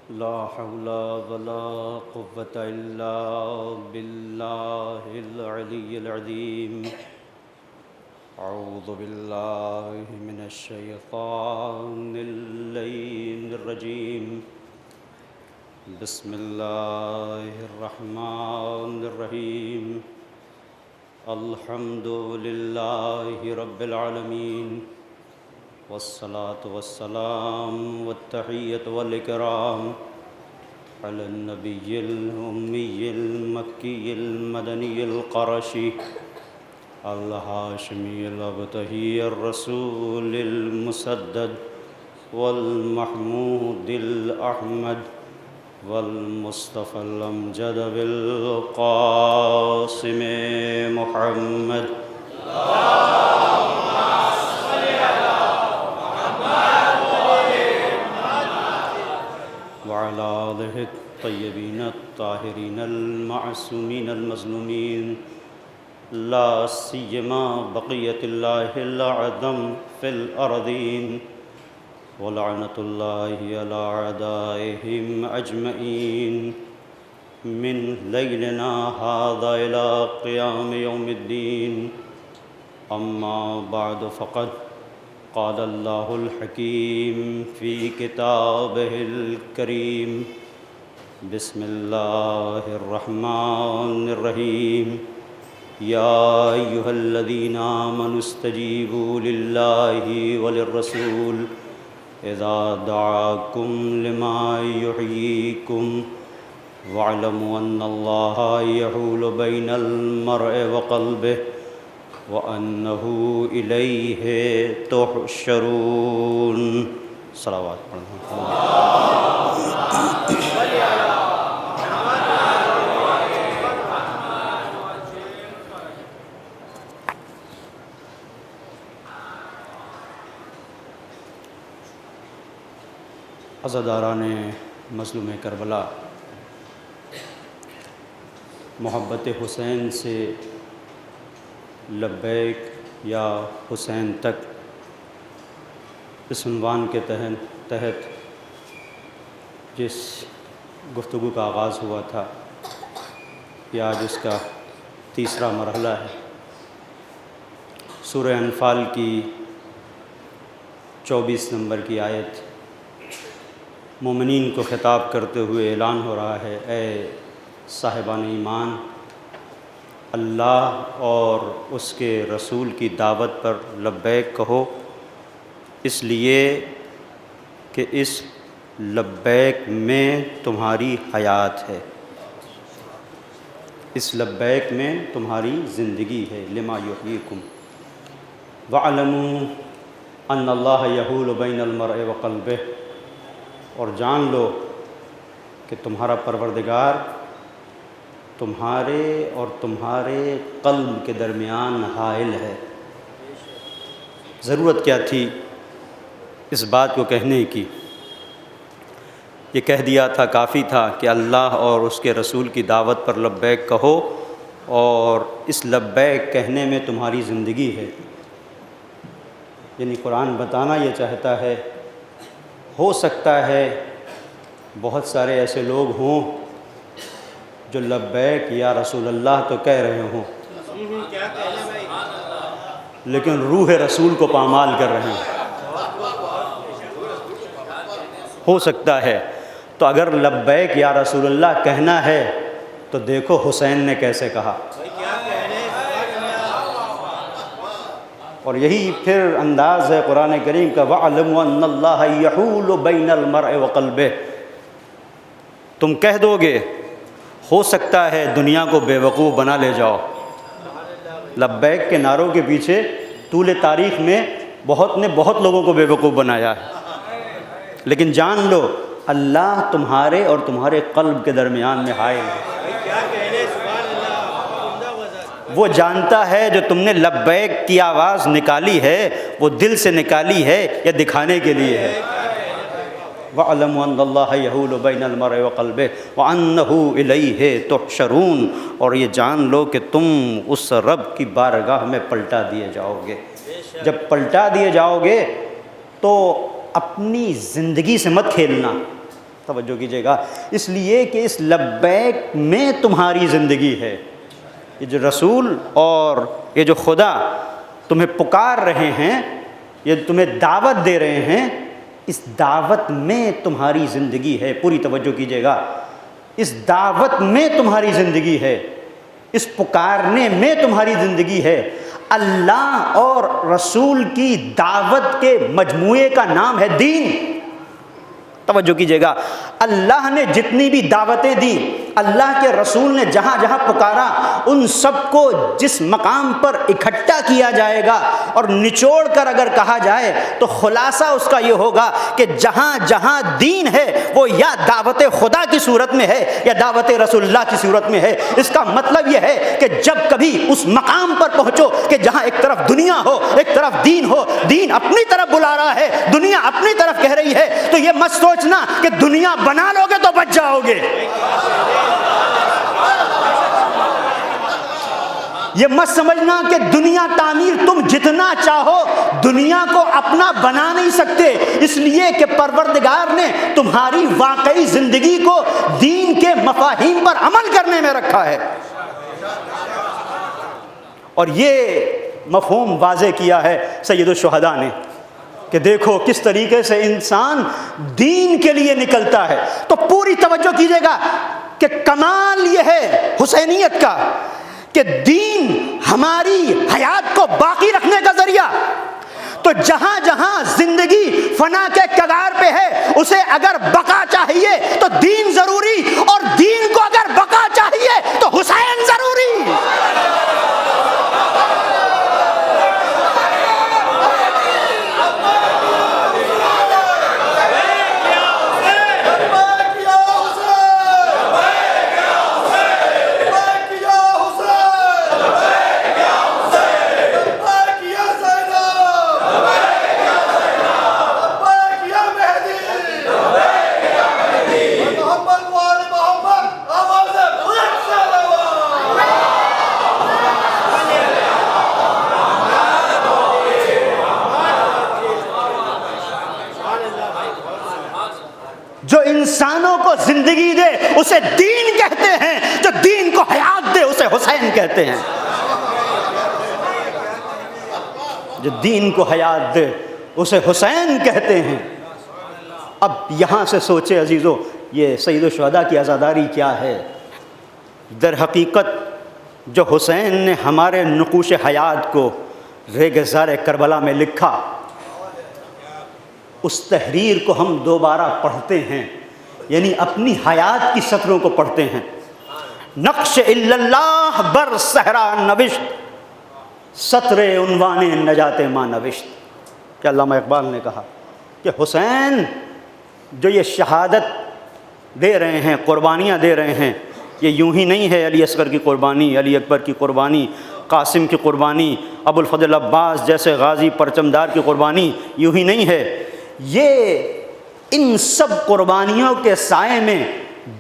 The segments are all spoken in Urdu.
لا حول ولا قوة إلا بالله العلي العظيم. أعوذ بالله من الشيطان اللعين الرجيم. بسم الله الرحمن الرحيم. الحمد لله رب العالمين، والصلاة والسلام والتحية والإكرام على النبي الأمي المكي المدني القرشي الهاشمي الأبتهي الرسول المسدد والمحمود الأحمد والمصطفى الأمجد بالقاسم محمد. وعلى آله الطيبين الطاهرين المعصومين المظلومين، لا سيما بقية الله الأعظم في الأرضين، ولعنة الله على أعدائهم أجمعين من ليلنا هذا إلى قيام يوم الدين. أما بعد، فقد قال الله الحكيم في كتابه الكريم. بسم الله الرحمن الرحيم. يا أيها الذين آمنوا استجيبوا لله وللرسول إذا دعاكم لما يحييكم، واعلموا أن الله يحول بين المرء وقلبه وأنه إليه تحشرون. صلوات عزاداران مظلوم کربلا، محبت حسین سے لبیک یا حسین تک، اس عنوان کے تحت جس گفتگو کا آغاز ہوا تھا، یہ آج اس کا تیسرا مرحلہ ہے. سورہ انفال کی 24 نمبر کی آیت مومنین کو خطاب کرتے ہوئے اعلان ہو رہا ہے: اے صاحبان ایمان، اللہ اور اس کے رسول کی دعوت پر لبیک کہو، اس لیے کہ اس لبیک میں تمہاری حیات ہے، اس لبیک میں تمہاری زندگی ہے. لما یحییکم وَاعْلَمُوا أَنَّ اللَّهَ يَحُولُ بَيْنَ الْمَرْءِ وَقَلْبِهِ، اور جان لو کہ تمہارا پروردگار تمہارے اور تمہارے قلب کے درمیان حائل ہے. ضرورت کیا تھی اس بات کو کہنے کی؟ یہ کہہ دیا تھا، کافی تھا کہ اللہ اور اس کے رسول کی دعوت پر لبیک کہو، اور اس لبیک کہنے میں تمہاری زندگی ہے. یعنی قرآن بتانا یہ چاہتا ہے، ہو سکتا ہے بہت سارے ایسے لوگ ہوں جو لبیک یا رسول اللہ تو کہہ رہے ہوں، لیکن روح رسول کو پامال کر رہے ہیں. ہو سکتا ہے. تو اگر لبیک یا رسول اللہ کہنا ہے تو دیکھو حسین نے کیسے کہا. اور یہی پھر انداز ہے قرآن کریم کا: وَاعْلَمُوا أَنَّ اللَّهَ يَحُولُ بَيْنَ الْمَرْءِ وَقَلْبِهِ. تم کہہ دو گے، ہو سکتا ہے دنیا کو بے وقوف بنا لے جاؤ. لبیک کے نعروں کے پیچھے طول تاریخ میں بہت لوگوں کو بے وقوف بنایا ہے، لیکن جان لو اللہ تمہارے اور تمہارے قلب کے درمیان میں حائل ہے. وہ جانتا ہے جو تم نے لبیک کی آواز نکالی ہے وہ دل سے نکالی ہے یا دکھانے کے لیے ہے. وَاعْلَمُوا أَنَّ اللَّهَ يَحُولُ بَيْنَ الْمَرْءِ وَقَلْبِهِ وَأَنَّهُ إِلَيْهِ تُحْشَرُونَ. اور یہ جان لو کہ تم اس رب کی بارگاہ میں پلٹا دیے جاؤ گے. جب پلٹا دیے جاؤ گے تو اپنی زندگی سے مت کھیلنا. توجہ کیجیے گا، اس لیے کہ اس لبیک میں تمہاری زندگی ہے۔ یہ جو رسول اور یہ جو خدا تمہیں پکار رہے ہیں، یہ تمہیں دعوت دے رہے ہیں، اس دعوت میں تمہاری زندگی ہے۔ پوری توجہ کیجیے گا، اس دعوت میں تمہاری زندگی ہے، اس پکارنے میں تمہاری زندگی ہے۔ اللہ اور رسول کی دعوت کے مجموعے کا نام ہے دین۔ توجہ کیجیے گا، اللہ نے جتنی بھی دعوتیں دی، اللہ کے رسول نے جہاں جہاں پکارا، ان سب کو جس مقام پر اکٹھا کیا جائے گا اور نچوڑ کر اگر کہا جائے تو خلاصہ اس کا یہ ہوگا کہ جہاں جہاں دین ہے وہ یا دعوت خدا کی صورت میں ہے یا دعوت رسول اللہ کی صورت میں ہے۔ اس کا مطلب یہ ہے کہ جب کبھی اس مقام پر پہنچو کہ جہاں ایک طرف دنیا ہو، ایک طرف دین ہو، دین اپنی طرف بلا رہا ہے، دنیا اپنی طرف کہہ رہی ہے، تو یہ مت سوچنا کہ دنیا بنا لو گے تو بچ جاؤ گے۔ یہ مت سمجھنا کہ دنیا تعمیر تم جتنا چاہو دنیا کو اپنا بنا نہیں سکتے، اس لیے کہ پروردگار نے تمہاری واقعی زندگی کو دین کے مفاہیم پر عمل کرنے میں رکھا ہے۔ اور یہ مفہوم واضح کیا ہے سید الشہداء نے کہ دیکھو کس طریقے سے انسان دین کے لیے نکلتا ہے۔ تو پوری توجہ کیجیے گا کہ کمال یہ ہے حسینیت کا کہ دین ہماری حیات کو باقی رکھنے کا ذریعہ۔ تو جہاں جہاں زندگی فنا کے کگار پہ ہے، اسے اگر بقا چاہیے تو دین ضروری، اور دین کو اگر بقا چاہیے تو حسین ضروری۔ جو انسانوں کو زندگی دے اسے دین کہتے ہیں، جو دین کو حیات دے اسے حسین کہتے ہیں۔ جو دین کو حیات دے اسے حسین کہتے ہیں۔ اب یہاں سے سوچے عزیزو، یہ سید الشہداء کی عزاداری کیا ہے؟ در حقیقت جو حسین نے ہمارے نقوش حیات کو ریگزار کربلا میں لکھا، اس تحریر کو ہم دوبارہ پڑھتے ہیں، یعنی اپنی حیات کی سطروں کو پڑھتے ہیں۔ نقش الا اللہ بر صحرا نوشت، سطر عنوان نجات ما نوشت۔ کہ علامہ اقبال نے کہا کہ حسین جو یہ شہادت دے رہے ہیں، قربانیاں دے رہے ہیں، یہ یوں ہی نہیں ہے علی اصغر کی قربانی، علی اکبر کی قربانی، قاسم کی قربانی، ابو الفضل عباس جیسے غازی پرچمدار کی قربانی یوں ہی نہیں ہے۔ یہ ان سب قربانیوں کے سائے میں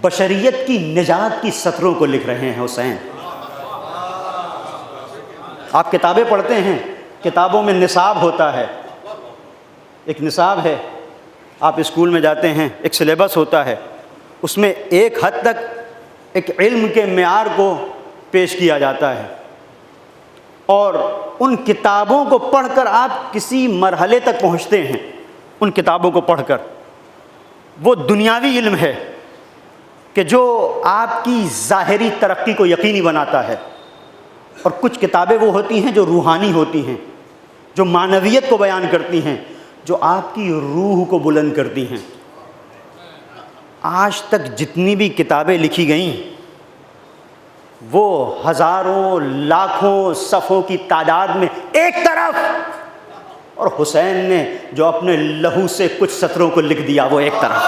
بشریت کی نجات کی سطروں کو لکھ رہے ہیں حسین۔ آپ کتابیں پڑھتے ہیں، کتابوں میں نصاب ہوتا ہے، ایک نصاب ہے، آپ اسکول میں جاتے ہیں، ایک سلیبس ہوتا ہے، اس میں ایک حد تک ایک علم کے معیار کو پیش کیا جاتا ہے، اور ان کتابوں کو پڑھ کر آپ کسی مرحلے تک پہنچتے ہیں۔ ان کتابوں کو پڑھ کر وہ دنیاوی علم ہے کہ جو آپ کی ظاہری ترقی کو یقینی بناتا ہے، اور کچھ کتابیں وہ ہوتی ہیں جو روحانی ہوتی ہیں، جو معنویت کو بیان کرتی ہیں، جو آپ کی روح کو بلند کرتی ہیں۔ آج تک جتنی بھی کتابیں لکھی گئیں وہ ہزاروں لاکھوں صفحوں کی تعداد میں ایک طرف، اور حسین نے جو اپنے لہو سے کچھ سطروں کو لکھ دیا وہ ایک طرف،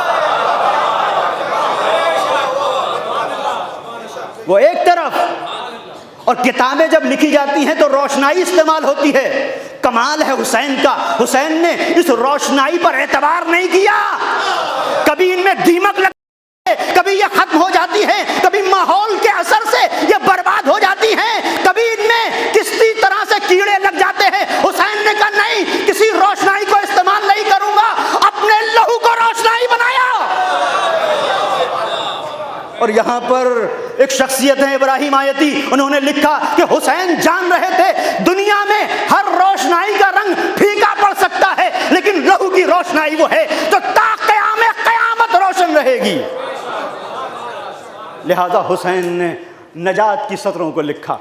وہ ایک طرف۔ اور کتابیں جب لکھی جاتی ہیں تو روشنائی استعمال ہوتی ہے۔ کمال ہے حسین کا، حسین نے اس روشنائی پر اعتبار نہیں کیا۔ کبھی ان میں دیمک لگ، کبھی یہ ختم ہو جاتی ہیں، کبھی ماحول کے اثر سے یہ برباد ہو جاتی ہیں، کبھی ان میں کسی طرح سے کیڑے لگ جاتے ہیں۔ حسین نے کہا نہیں، کسی روشنائی کو استعمال نہیں کروں گا، اپنے لہو کو روشنائی بنایا۔ اور یہاں پر ایک شخصیت ہے ابراہیم آیتی، انہوں نے لکھا کہ حسین جان رہے تھے دنیا میں ہر روشنائی کا رنگ پھیکا پڑ سکتا ہے، لیکن لہو کی روشنائی وہ ہے جو تا قیام قیامت روشن رہے گی۔ لہذا حسین نے نجات کی سطروں کو لکھا،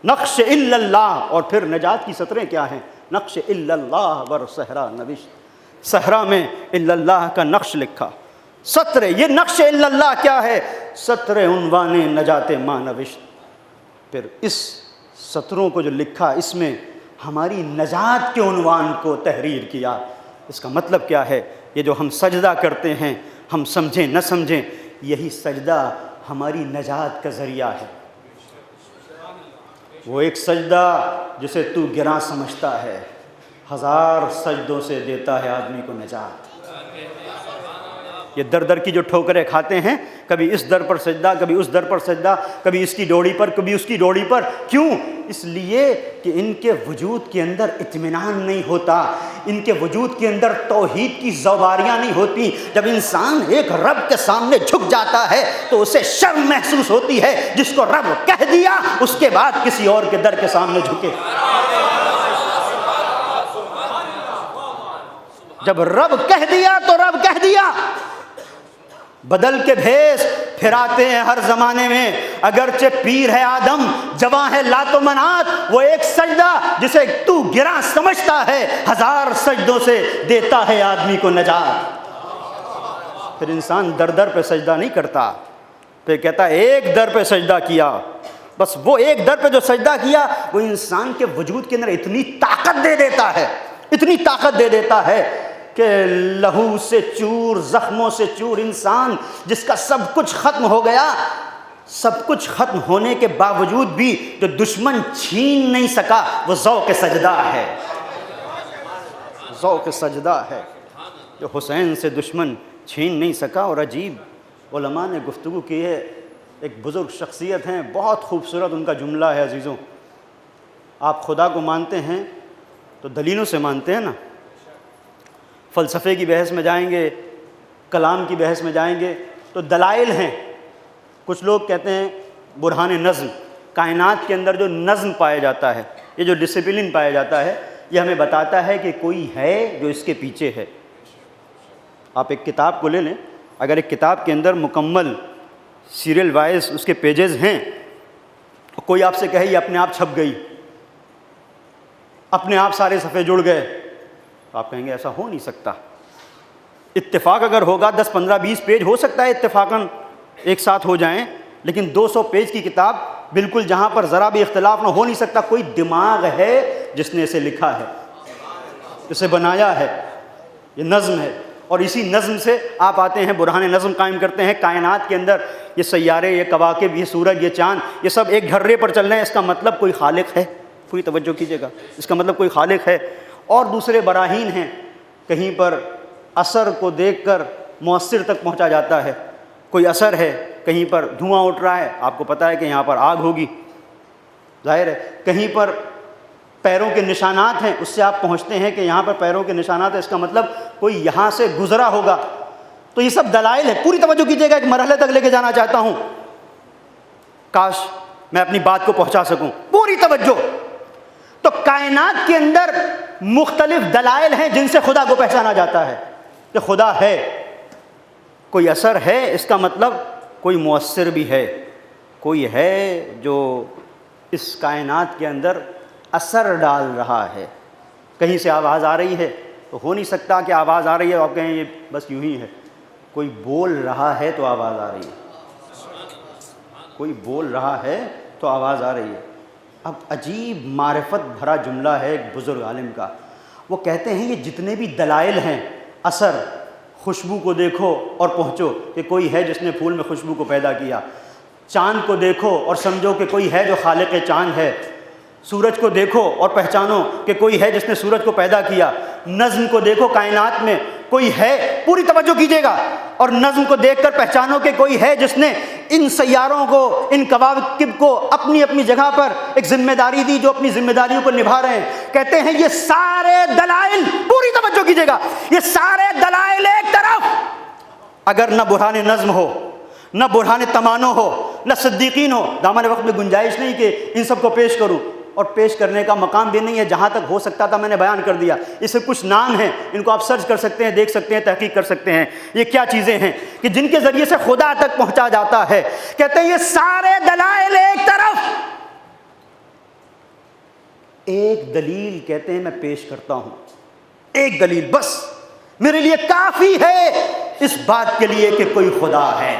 نقش الا اللہ، اور پھر نجات کی سطریں کیا ہیں؟ نقش الا اللہ ور صحرا نوشت، صحرا میں الا اللہ کا نقش لکھا، سطر یہ نقش الا اللہ کیا ہے؟ سطر عنوان نجات ما نوشت۔ پھر اس سطروں کو جو لکھا اس میں ہماری نجات کے عنوان کو تحریر کیا۔ اس کا مطلب کیا ہے؟ یہ جو ہم سجدہ کرتے ہیں، ہم سمجھیں نہ سمجھیں، یہی سجدہ ہماری نجات کا ذریعہ ہے۔ وہ ایک سجدہ جسے تو گراں سمجھتا ہے، ہزار سجدوں سے دیتا ہے آدمی کو نجات۔ یہ در در کی جو ٹھوکریں کھاتے ہیں، کبھی اس در پر سجدہ، کبھی اس در پر سجدہ، کبھی اس کی ڈوڑی پر، کبھی اس کی ڈوڑی پر، کیوں؟ اس لیے کہ ان کے وجود کے اندر اطمینان نہیں ہوتا، ان کے وجود کے اندر توحید کی زواریاں نہیں ہوتی۔ جب انسان ایک رب کے سامنے جھک جاتا ہے تو اسے شرم محسوس ہوتی ہے، جس کو رب کہہ دیا اس کے بعد کسی اور کے در کے سامنے جھکے۔ جب رب کہہ دیا تو رب کہہ دیا۔ بدل کے بھیس پھراتے ہیں ہر زمانے میں، اگرچہ پیر ہے آدم، جواں ہے لات و منات، وہ ایک سجدہ جسے تو گراں سمجھتا ہے ہزار سجدوں سے دیتا ہے آدمی کو نجات۔ پھر انسان در در پہ سجدہ نہیں کرتا، پھر کہتا ہے ایک در پہ سجدہ کیا، بس وہ ایک در پہ جو سجدہ کیا وہ انسان کے وجود کے اندر اتنی طاقت دے دیتا ہے، اتنی طاقت دے دیتا ہے کہ لہو سے چور، زخموں سے چور انسان جس کا سب کچھ ختم ہو گیا، سب کچھ ختم ہونے کے باوجود بھی جو دشمن چھین نہیں سکا وہ ذوق سجدہ ہے، ذوق سجدہ ہے جو حسین سے دشمن چھین نہیں سکا۔ اور عجیب علماء نے گفتگو کی ہے، ایک بزرگ شخصیت ہیں، بہت خوبصورت ان کا جملہ ہے۔ عزیزوں، آپ خدا کو مانتے ہیں تو دلیلوں سے مانتے ہیں نا، فلسفے کی بحث میں جائیں گے، کلام کی بحث میں جائیں گے تو دلائل ہیں۔ کچھ لوگ کہتے ہیں برہان نظم، کائنات کے اندر جو نظم پایا جاتا ہے، یہ جو ڈسپلن پایا جاتا ہے، یہ ہمیں بتاتا ہے کہ کوئی ہے جو اس کے پیچھے ہے۔ آپ ایک کتاب کو لے لیں، اگر ایک کتاب کے اندر مکمل سیریل وائز اس کے پیجز ہیں، کوئی آپ سے کہے یہ اپنے آپ چھپ گئی، اپنے آپ سارے صفحے جڑ گئے، تو آپ کہیں گے ایسا ہو نہیں سکتا۔ اتفاق اگر ہوگا 10 15 20 پیج ہو سکتا ہے اتفاقاً ایک ساتھ ہو جائیں، لیکن 200 پیج کی کتاب بالکل جہاں پر ذرا بھی اختلاف نہ ہو نہیں سکتا۔ کوئی دماغ ہے جس نے اسے لکھا ہے، اسے بنایا ہے، یہ نظم ہے، اور اسی نظم سے آپ آتے ہیں برہان نظم قائم کرتے ہیں۔ کائنات کے اندر یہ سیارے، یہ کواکب، یہ سورج، یہ چاند، یہ سب ایک گھرے پر چل رہے ہیں، اس کا مطلب کوئی خالق ہے۔ پوری توجہ کیجیے گا، اس کا مطلب کوئی خالق ہے۔ اور دوسرے براہین ہیں، کہیں پر اثر کو دیکھ کر مؤثر تک پہنچا جاتا ہے، کوئی اثر ہے، کہیں پر دھواں اٹھ رہا ہے، آپ کو پتہ ہے کہ یہاں پر آگ ہوگی، ظاہر ہے، کہیں پر پیروں کے نشانات ہیں، اس سے آپ پہنچتے ہیں کہ یہاں پر پیروں کے نشانات ہیں، اس کا مطلب کوئی یہاں سے گزرا ہوگا۔ تو یہ سب دلائل ہے۔ پوری توجہ کیجیے گا، ایک مرحلے تک لے کے جانا چاہتا ہوں، کاش میں اپنی بات کو پہنچا سکوں۔ پوری توجہ۔ تو کائنات کے اندر مختلف دلائل ہیں جن سے خدا کو پہچانا جاتا ہے کہ خدا ہے، کوئی اثر ہے، اس کا مطلب کوئی مؤثر بھی ہے، کوئی ہے جو اس کائنات کے اندر اثر ڈال رہا ہے۔ کہیں سے آواز آ رہی ہے تو ہو نہیں سکتا کہ آواز آ رہی ہے آپ کہیں یہ بس یوں ہی ہے، کوئی بول رہا ہے تو آواز آ رہی ہے، کوئی بول رہا ہے تو آواز آ رہی ہے۔ اب عجیب معرفت بھرا جملہ ہے ایک بزرگ عالم کا، وہ کہتے ہیں یہ جتنے بھی دلائل ہیں، اثر، خوشبو کو دیکھو اور پہنچو کہ کوئی ہے جس نے پھول میں خوشبو کو پیدا کیا، چاند کو دیکھو اور سمجھو کہ کوئی ہے جو خالق چاند ہے، سورج کو دیکھو اور پہچانو کہ کوئی ہے جس نے سورج کو پیدا کیا، نظم کو دیکھو کائنات میں کوئی ہے، پوری توجہ کیجیے گا، اور نظم کو دیکھ کر پہچانو کہ کوئی ہے جس نے ان سیاروں کو، ان کواکب کو اپنی اپنی جگہ پر ایک ذمہ داری دی، جو اپنی ذمہ داریوں کو نبھا رہے ہیں۔ کہتے ہیں یہ سارے دلائل، پوری توجہ کیجیے گا، یہ سارے دلائل ایک طرف، اگر نہ برہان نظم ہو، نہ برہان تمانو ہو، نہ صدیقین ہو۔ دامن وقت میں گنجائش نہیں کہ ان سب کو پیش کروں، اور پیش کرنے کا مقام بھی نہیں ہے، جہاں تک ہو سکتا تھا میں نے بیان کر دیا۔ اس سے کچھ نام ہیں، ان کو آپ سرچ کر سکتے ہیں، دیکھ سکتے ہیں، تحقیق کر سکتے ہیں۔ یہ کیا چیزیں ہیں کہ جن کے ذریعے سے خدا تک پہنچا جاتا ہے؟ کہتے ہیں یہ سارے دلائل ایک طرف، ایک دلیل کہتے ہیں میں پیش کرتا ہوں، ایک دلیل بس میرے لیے کافی ہے اس بات کے لیے کہ کوئی خدا ہے۔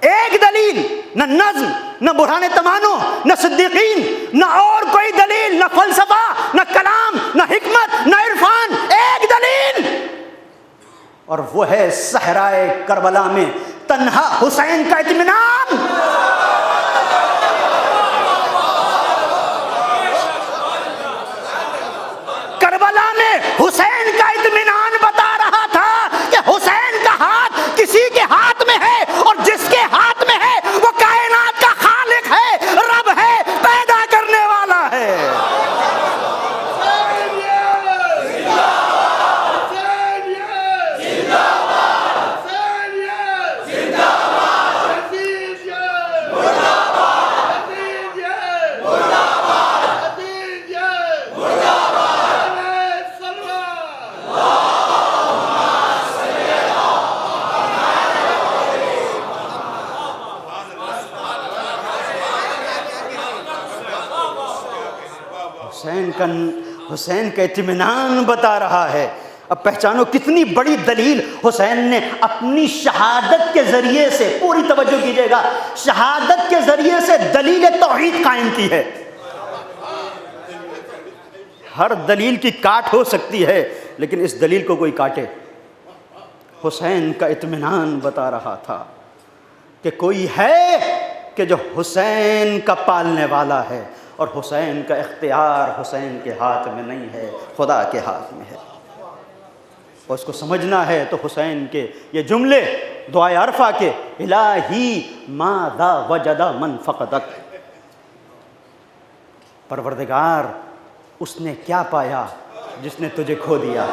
ایک دلیل، نہ نظم، نہ برہان تمانو، نہ صدیقین، نہ اور کوئی دلیل، نہ فلسفہ، نہ کلام، نہ حکمت، نہ عرفان، ایک دلیل، اور وہ ہے صحرائے کربلا میں تنہا حسین کا اطمینان۔ کربلا میں حسین کا اطمینان بتا رہا تھا کہ حسین کا ہاتھ کسی کے ہاتھ میں ہے، اور جس کے ہاتھ میں ہے وہ کائنات کا خالق ہے، رب ہے، پیدا کرنے والا ہے۔ حسین کا اطمینان بتا رہا ہے۔ اب پہچانو کتنی بڑی دلیل حسین نے اپنی شہادت کے ذریعے سے، پوری توجہ کیجئے گا، شہادت کے ذریعے سے دلیل توحید قائم کی ہے۔ ہر دلیل کی کاٹ ہو سکتی ہے، لیکن اس دلیل کو کوئی کاٹے۔ حسین کا اطمینان بتا رہا تھا کہ کوئی ہے کہ جو حسین کا پالنے والا ہے، اور حسین کا اختیار حسین کے ہاتھ میں نہیں ہے، خدا کے ہاتھ میں ہے۔ اور اس کو سمجھنا ہے تو حسین کے یہ جملے دعائے عرفہ کے، الہی ماذا وجد من فقدک، پروردگار اس نے کیا پایا جس نے تجھے کھو دیا،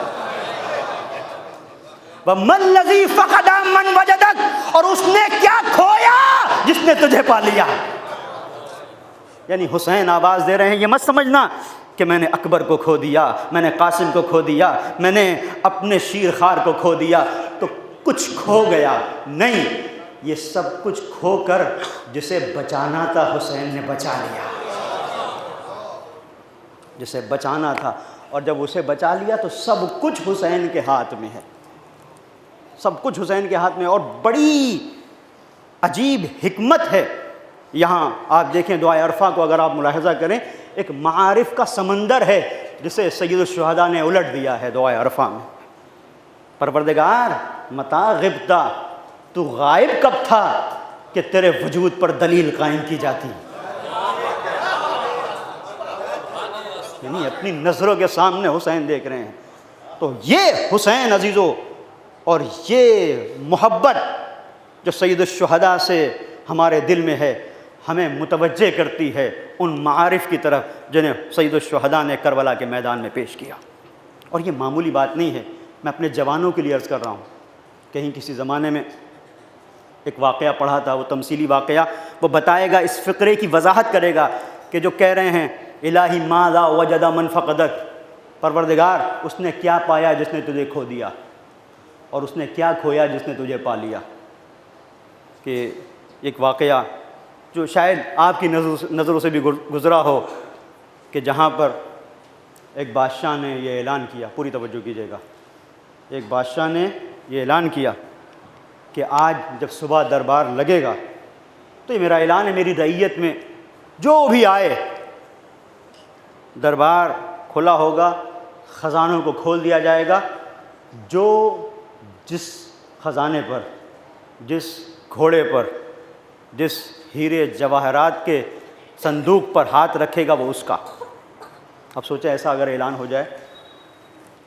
وَمَا الَّذِي فَقَدَ مَنْ وَجَدَكَ، اور اس نے کیا کھویا جس نے تجھے پا لیا۔ یعنی حسین آواز دے رہے ہیں، یہ مت سمجھنا کہ میں نے اکبر کو کھو دیا، میں نے قاسم کو کھو دیا، میں نے اپنے شیر خوار کو کھو دیا تو کچھ کھو گیا، نہیں، یہ سب کچھ کھو کر جسے بچانا تھا حسین نے بچا لیا، جسے بچانا تھا، اور جب اسے بچا لیا تو سب کچھ حسین کے ہاتھ میں ہے، سب کچھ حسین کے ہاتھ میں۔ اور بڑی عجیب حکمت ہے یہاں، آپ دیکھیں دعائے عرفہ کو اگر آپ ملاحظہ کریں، ایک معارف کا سمندر ہے جسے سید الشہداء نے الٹ دیا ہے دعائے عرفہ میں۔ پروردگار متا غبتا، تو غائب کب تھا کہ تیرے وجود پر دلیل قائم کی جاتی، یعنی اپنی نظروں کے سامنے حسین دیکھ رہے ہیں۔ تو یہ حسین عزیزو، اور یہ محبت جو سید الشہداء سے ہمارے دل میں ہے، ہمیں متوجہ کرتی ہے ان معارف کی طرف جنہیں سید الشہداء نے کربلا کے میدان میں پیش کیا۔ اور یہ معمولی بات نہیں ہے، میں اپنے جوانوں کے لیے عرض کر رہا ہوں۔ کہیں کسی زمانے میں ایک واقعہ پڑھا تھا، وہ تمثیلی واقعہ، وہ بتائے گا، اس فقرے کی وضاحت کرے گا کہ جو کہہ رہے ہیں الہی ماذا وجد من فقدک، پروردگار اس نے کیا پایا جس نے تجھے کھو دیا، اور اس نے کیا کھویا جس نے تجھے پا لیا۔ کہ ایک واقعہ جو شاید آپ کی نظروں سے بھی گزرا ہو، کہ جہاں پر ایک بادشاہ نے یہ اعلان کیا، پوری توجہ کیجیے گا، ایک بادشاہ نے یہ اعلان کیا کہ آج جب صبح دربار لگے گا تو یہ میرا اعلان ہے، میری رعیت میں جو بھی آئے دربار کھلا ہوگا، خزانوں کو کھول دیا جائے گا، جو جس خزانے پر، جس گھوڑے پر، جس ہیرے جواہرات کے صندوق پر ہاتھ رکھے گا وہ اس کا۔ اب سوچیں ایسا اگر اعلان ہو جائے،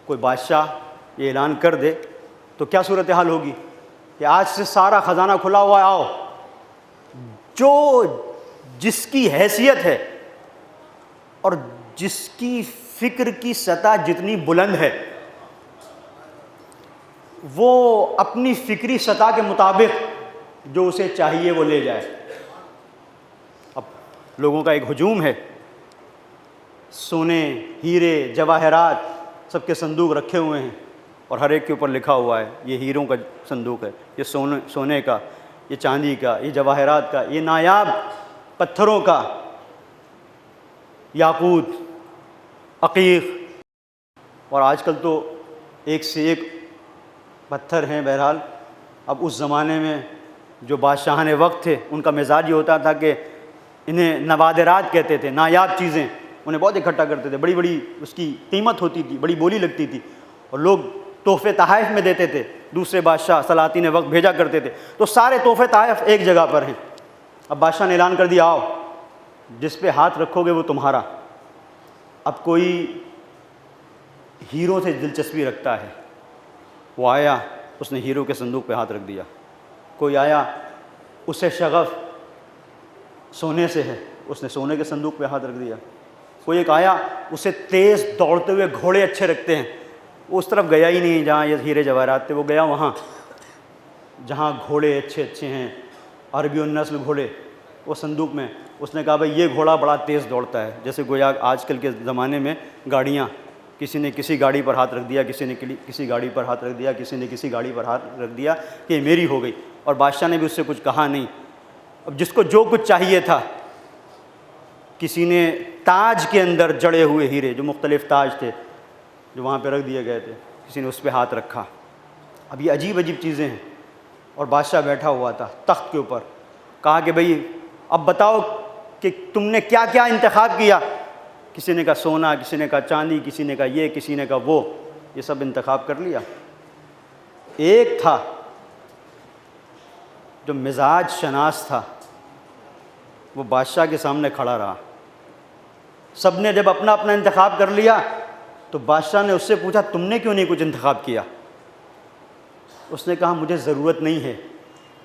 کوئی بادشاہ یہ اعلان کر دے تو کیا صورتحال ہوگی کہ آج سے سارا خزانہ کھلا ہوا ہے، آؤ، جو جس کی حیثیت ہے اور جس کی فکر کی سطح جتنی بلند ہے، وہ اپنی فکری سطح کے مطابق جو اسے چاہیے وہ لے جائے۔ اب لوگوں کا ایک ہجوم ہے، سونے، ہیرے، جواہرات سب کے صندوق رکھے ہوئے ہیں، اور ہر ایک کے اوپر لکھا ہوا ہے یہ ہیروں کا صندوق ہے، یہ سونے کا، یہ چاندی کا، یہ جواہرات کا، یہ نایاب پتھروں کا، یاقوت، عقیق، اور آج کل تو ایک سے ایک پتھر ہیں۔ بہرحال اب اس زمانے میں جو بادشاہان وقت تھے ان کا مزاج یہ ہوتا تھا کہ انہیں نوادرات کہتے تھے، نایاب چیزیں، انہیں بہت اکٹھا کرتے تھے، بڑی بڑی اس کی قیمت ہوتی تھی، بڑی بولی لگتی تھی، اور لوگ تحفے تحائف میں دیتے تھے، دوسرے بادشاہ سلاطین وقت بھیجا کرتے تھے، تو سارے تحفے تحائف ایک جگہ پر ہیں۔ اب بادشاہ نے اعلان کر دیا، آؤ جس پہ ہاتھ رکھو گے وہ تمہارا۔ اب کوئی ہیروں سے دلچسپی رکھتا ہے، وہ آیا، اس نے ہیروں کے صندوق پہ ہاتھ رکھ دیا۔ کوئی آیا، اسے شغف سونے سے ہے، اس نے سونے کے صندوق پہ ہاتھ رکھ دیا۔ کوئی ایک آیا، اسے تیز دوڑتے ہوئے گھوڑے اچھے رکھتے ہیں، وہ اس طرف گیا ہی نہیں جہاں یہ ہیرے جواہرات تھے، وہ گیا وہاں جہاں گھوڑے اچھے اچھے ہیں، عربی النسل گھوڑے، وہ صندوق میں۔ اس نے کہا بھائی یہ گھوڑا بڑا تیز دوڑتا ہے، جیسے گویا آج کل کے زمانے میں گاڑیاں، کسی نے کسی گاڑی پر ہاتھ رکھ دیا، کسی نے کسی گاڑی پر ہاتھ رکھ دیا، کسی نے کسی گاڑی پر ہاتھ رکھ دیا کہ یہ میری ہو گئی، اور بادشاہ نے بھی اس سے کچھ کہا نہیں۔ اب جس کو جو کچھ چاہیے تھا، کسی نے تاج کے اندر جڑے ہوئے ہیرے، جو مختلف تاج تھے جو وہاں پہ رکھ دیے گئے تھے، کسی نے اس پہ ہاتھ رکھا۔ اب یہ عجیب عجیب چیزیں ہیں، اور بادشاہ بیٹھا ہوا تھا تخت کے اوپر۔ کہا کہ بھئی اب بتاؤ کہ تم نے کیا کیا انتخاب کیا؟ کسی نے کہا سونا، کسی نے کہا چاندی، کسی نے کہا یہ، کسی نے کہا وہ، یہ سب انتخاب کر لیا۔ ایک تھا جو مزاج شناس تھا، وہ بادشاہ کے سامنے کھڑا رہا۔ سب نے جب اپنا اپنا انتخاب کر لیا تو بادشاہ نے اس سے پوچھا تم نے کیوں نہیں کچھ انتخاب کیا؟ اس نے کہا مجھے ضرورت نہیں ہے،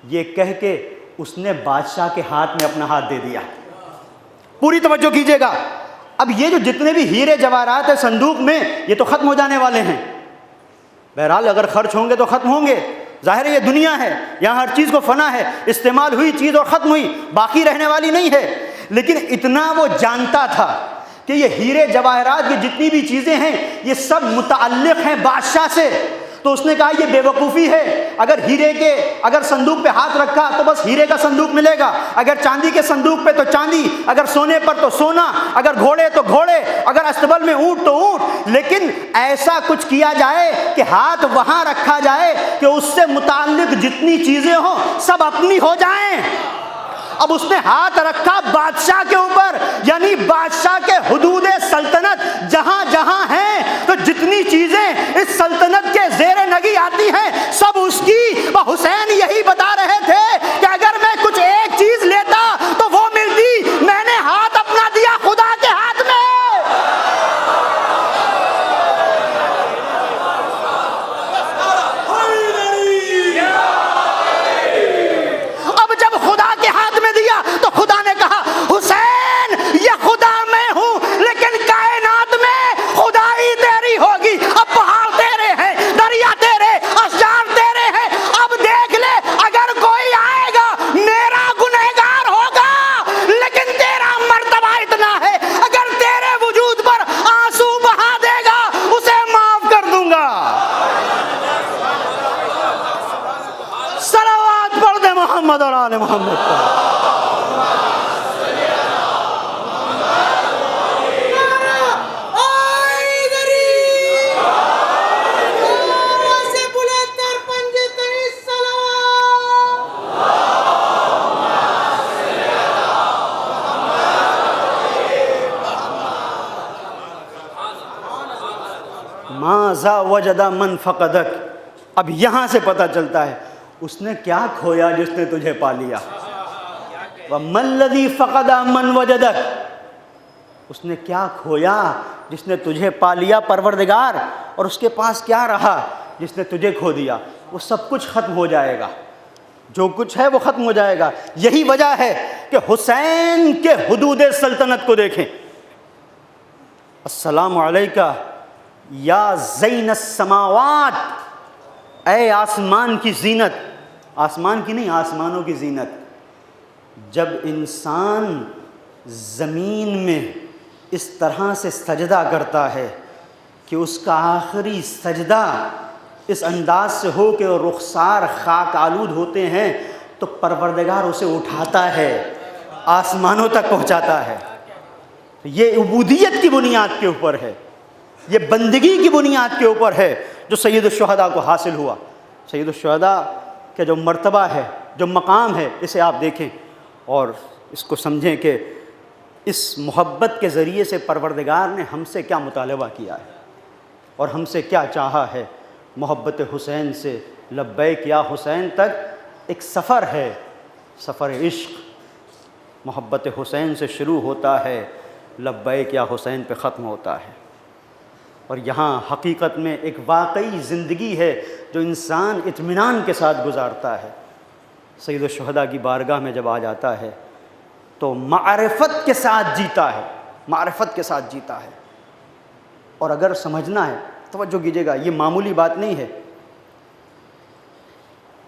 یہ کہہ کے اس نے بادشاہ کے ہاتھ میں اپنا ہاتھ دے دیا۔ پوری توجہ کیجیے گا، اب یہ جو جتنے بھی ہیرے جواہرات ہیں صندوق میں، یہ تو ختم ہو جانے والے ہیں۔ بہرحال اگر خرچ ہوں گے تو ختم ہوں گے، ظاہر ہے یہ دنیا ہے، یہاں ہر چیز کو فنا ہے، استعمال ہوئی چیز اور ختم ہوئی، باقی رہنے والی نہیں ہے۔ لیکن اتنا وہ جانتا تھا کہ یہ ہیرے جواہرات، یہ جتنی بھی چیزیں ہیں، یہ سب متعلق ہیں بادشاہ سے۔ تو اس نے کہا یہ بے وقوفی ہے، اگر صندوق پہ ہاتھ رکھا تو بس ہیرے کا صندوق ملے گا، اگر چاندی کے صندوق پہ تو چاندی، اگر سونے پر تو سونا، اگر گھوڑے تو گھوڑے، اگر استبل میں اونٹ تو اونٹ۔ لیکن ایسا کچھ کیا جائے کہ ہاتھ وہاں رکھا جائے کہ اس سے متعلق جتنی چیزیں ہوں سب اپنی ہو جائیں۔ اب اس نے ہاتھ رکھا بادشاہ کے اوپر، یعنی بادشاہ کے حدود سلطنت جہاں جہاں ہیں، تو جتنی چیزیں اس سلطنت کے زیر نگی آتی ہیں سب اس کی۔ حسین یہی بتا رہے تھے کہ اگر میں کچھ ایک چیز لیتا تو وہ ملتی، میں نے ہاتھ اپنا دیا خدا کے ہاتھ میں۔ اب جب خدا کے ہاتھ میں دیا تو خدا نے کہا حسین یہ خدا میں ہوں، لیکن کائنات میں خدائی تیری ہوگی۔ اب پہاڑ تیرے ہیں، دریا تیرے، اشجار تیرے ہیں، اب دیکھ لے اگر کوئی آئے گا میرا گنہگار ہوگا، لیکن تیرا مرتبہ اتنا ہے اگر تیرے وجود پر آنسو بہا دے گا اسے معاف کر دوں گا۔ صلوات پڑھ دے محمد اور آل محمد پر۔ ماذا وجد من فقدک، اب یہاں سے پتہ چلتا ہے اس نے کیا کھویا جس نے تجھے پا لیا۔ وَمَا الَّذِي فَقَدَ مَنْ وَجَدَكَ، اس نے کیا کھویا جس نے تجھے پا لیا پروردگار، اور اس کے پاس کیا رہا جس نے تجھے کھو دیا؟ وہ سب کچھ ختم ہو جائے گا، جو کچھ ہے وہ ختم ہو جائے گا۔ یہی وجہ ہے کہ حسین کے حدود سلطنت کو دیکھیں۔ السلام علیکہ یا زین السماوات اے آسمان کی زینت، آسمان کی نہیں، آسمانوں کی زینت، جب انسان زمین میں اس طرح سے سجدہ کرتا ہے کہ اس کا آخری سجدہ اس انداز سے ہو کہ رخسار خاک آلود ہوتے ہیں، تو پروردگار اسے اٹھاتا ہے، آسمانوں تک پہنچاتا ہے۔ یہ عبودیت کی بنیاد کے اوپر ہے، یہ بندگی کی بنیاد کے اوپر ہے جو سید الشہداء کو حاصل ہوا۔ سید الشہداء کا جو مرتبہ ہے، جو مقام ہے، اسے آپ دیکھیں اور اس کو سمجھیں کہ اس محبت کے ذریعے سے پروردگار نے ہم سے کیا مطالبہ کیا ہے اور ہم سے کیا چاہا ہے۔ محبت حسین سے لبیک یا حسین تک ایک سفر ہے، سفر عشق محبت حسین سے شروع ہوتا ہے، لبیک یا حسین پہ ختم ہوتا ہے۔ اور یہاں حقیقت میں ایک واقعی زندگی ہے جو انسان اطمینان کے ساتھ گزارتا ہے۔ سید الشہداء کی بارگاہ میں جب آ جاتا ہے تو معرفت کے ساتھ جیتا ہے، معرفت کے ساتھ جیتا ہے۔ اور اگر سمجھنا ہے، توجہ کیجیے گا، یہ معمولی بات نہیں ہے،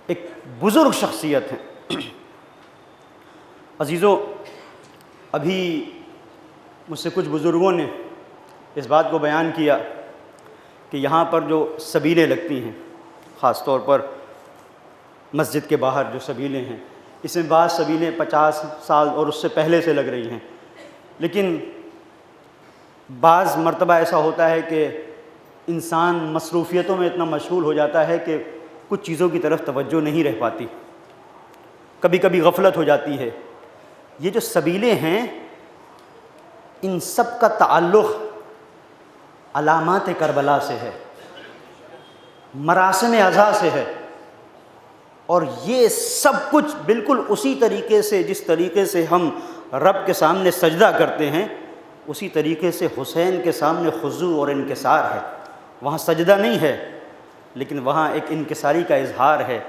ایک بزرگ شخصیت ہے۔ عزیزو، ابھی مجھ سے کچھ بزرگوں نے اس بات کو بیان کیا کہ یہاں پر جو سبیلیں لگتی ہیں، خاص طور پر مسجد کے باہر جو سبیلیں ہیں، اس میں بعض سبیلیں 50 سال اور اس سے پہلے سے لگ رہی ہیں، لیکن بعض مرتبہ ایسا ہوتا ہے کہ انسان مصروفیتوں میں اتنا مشغول ہو جاتا ہے کہ کچھ چیزوں کی طرف توجہ نہیں رہ پاتی، کبھی کبھی غفلت ہو جاتی ہے۔ یہ جو سبیلیں ہیں، ان سب کا تعلق علامات کربلا سے ہے، مراسم عزا سے ہے، اور یہ سب کچھ بالکل اسی طریقے سے جس طریقے سے ہم رب کے سامنے سجدہ کرتے ہیں، اسی طریقے سے حسین کے سامنے خضوع اور انکسار ہے۔ وہاں سجدہ نہیں ہے، لیکن وہاں ایک انکساری کا اظہار ہے،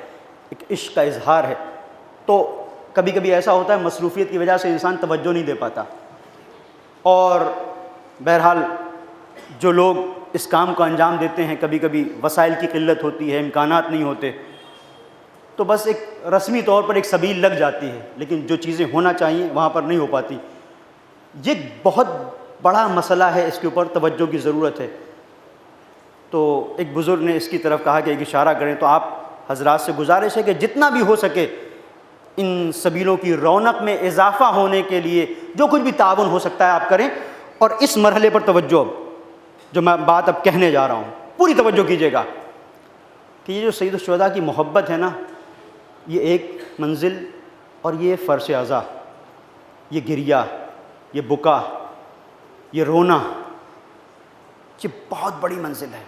ایک عشق کا اظہار ہے۔ تو کبھی کبھی ایسا ہوتا ہے مصروفیت کی وجہ سے انسان توجہ نہیں دے پاتا، اور بہرحال جو لوگ اس کام کو انجام دیتے ہیں، کبھی کبھی وسائل کی قلت ہوتی ہے، امکانات نہیں ہوتے، تو بس ایک رسمی طور پر ایک سبیل لگ جاتی ہے، لیکن جو چیزیں ہونا چاہیے وہاں پر نہیں ہو پاتی۔ یہ بہت بڑا مسئلہ ہے، اس کے اوپر توجہ کی ضرورت ہے۔ تو ایک بزرگ نے اس کی طرف کہا کہ ایک اشارہ کریں، تو آپ حضرات سے گزارش ہے کہ جتنا بھی ہو سکے ان سبیلوں کی رونق میں اضافہ ہونے کے لیے جو کچھ بھی تعاون ہو سکتا ہے آپ کریں۔ اور اس مرحلے پر توجہ، جو میں بات اب کہنے جا رہا ہوں، پوری توجہ کیجیے گا کہ یہ جو سید الشہداء کی محبت ہے نا، یہ ایک منزل اور یہ فرش عزا، یہ گریہ، یہ بکا، یہ رونا، یہ بہت بڑی منزل ہے،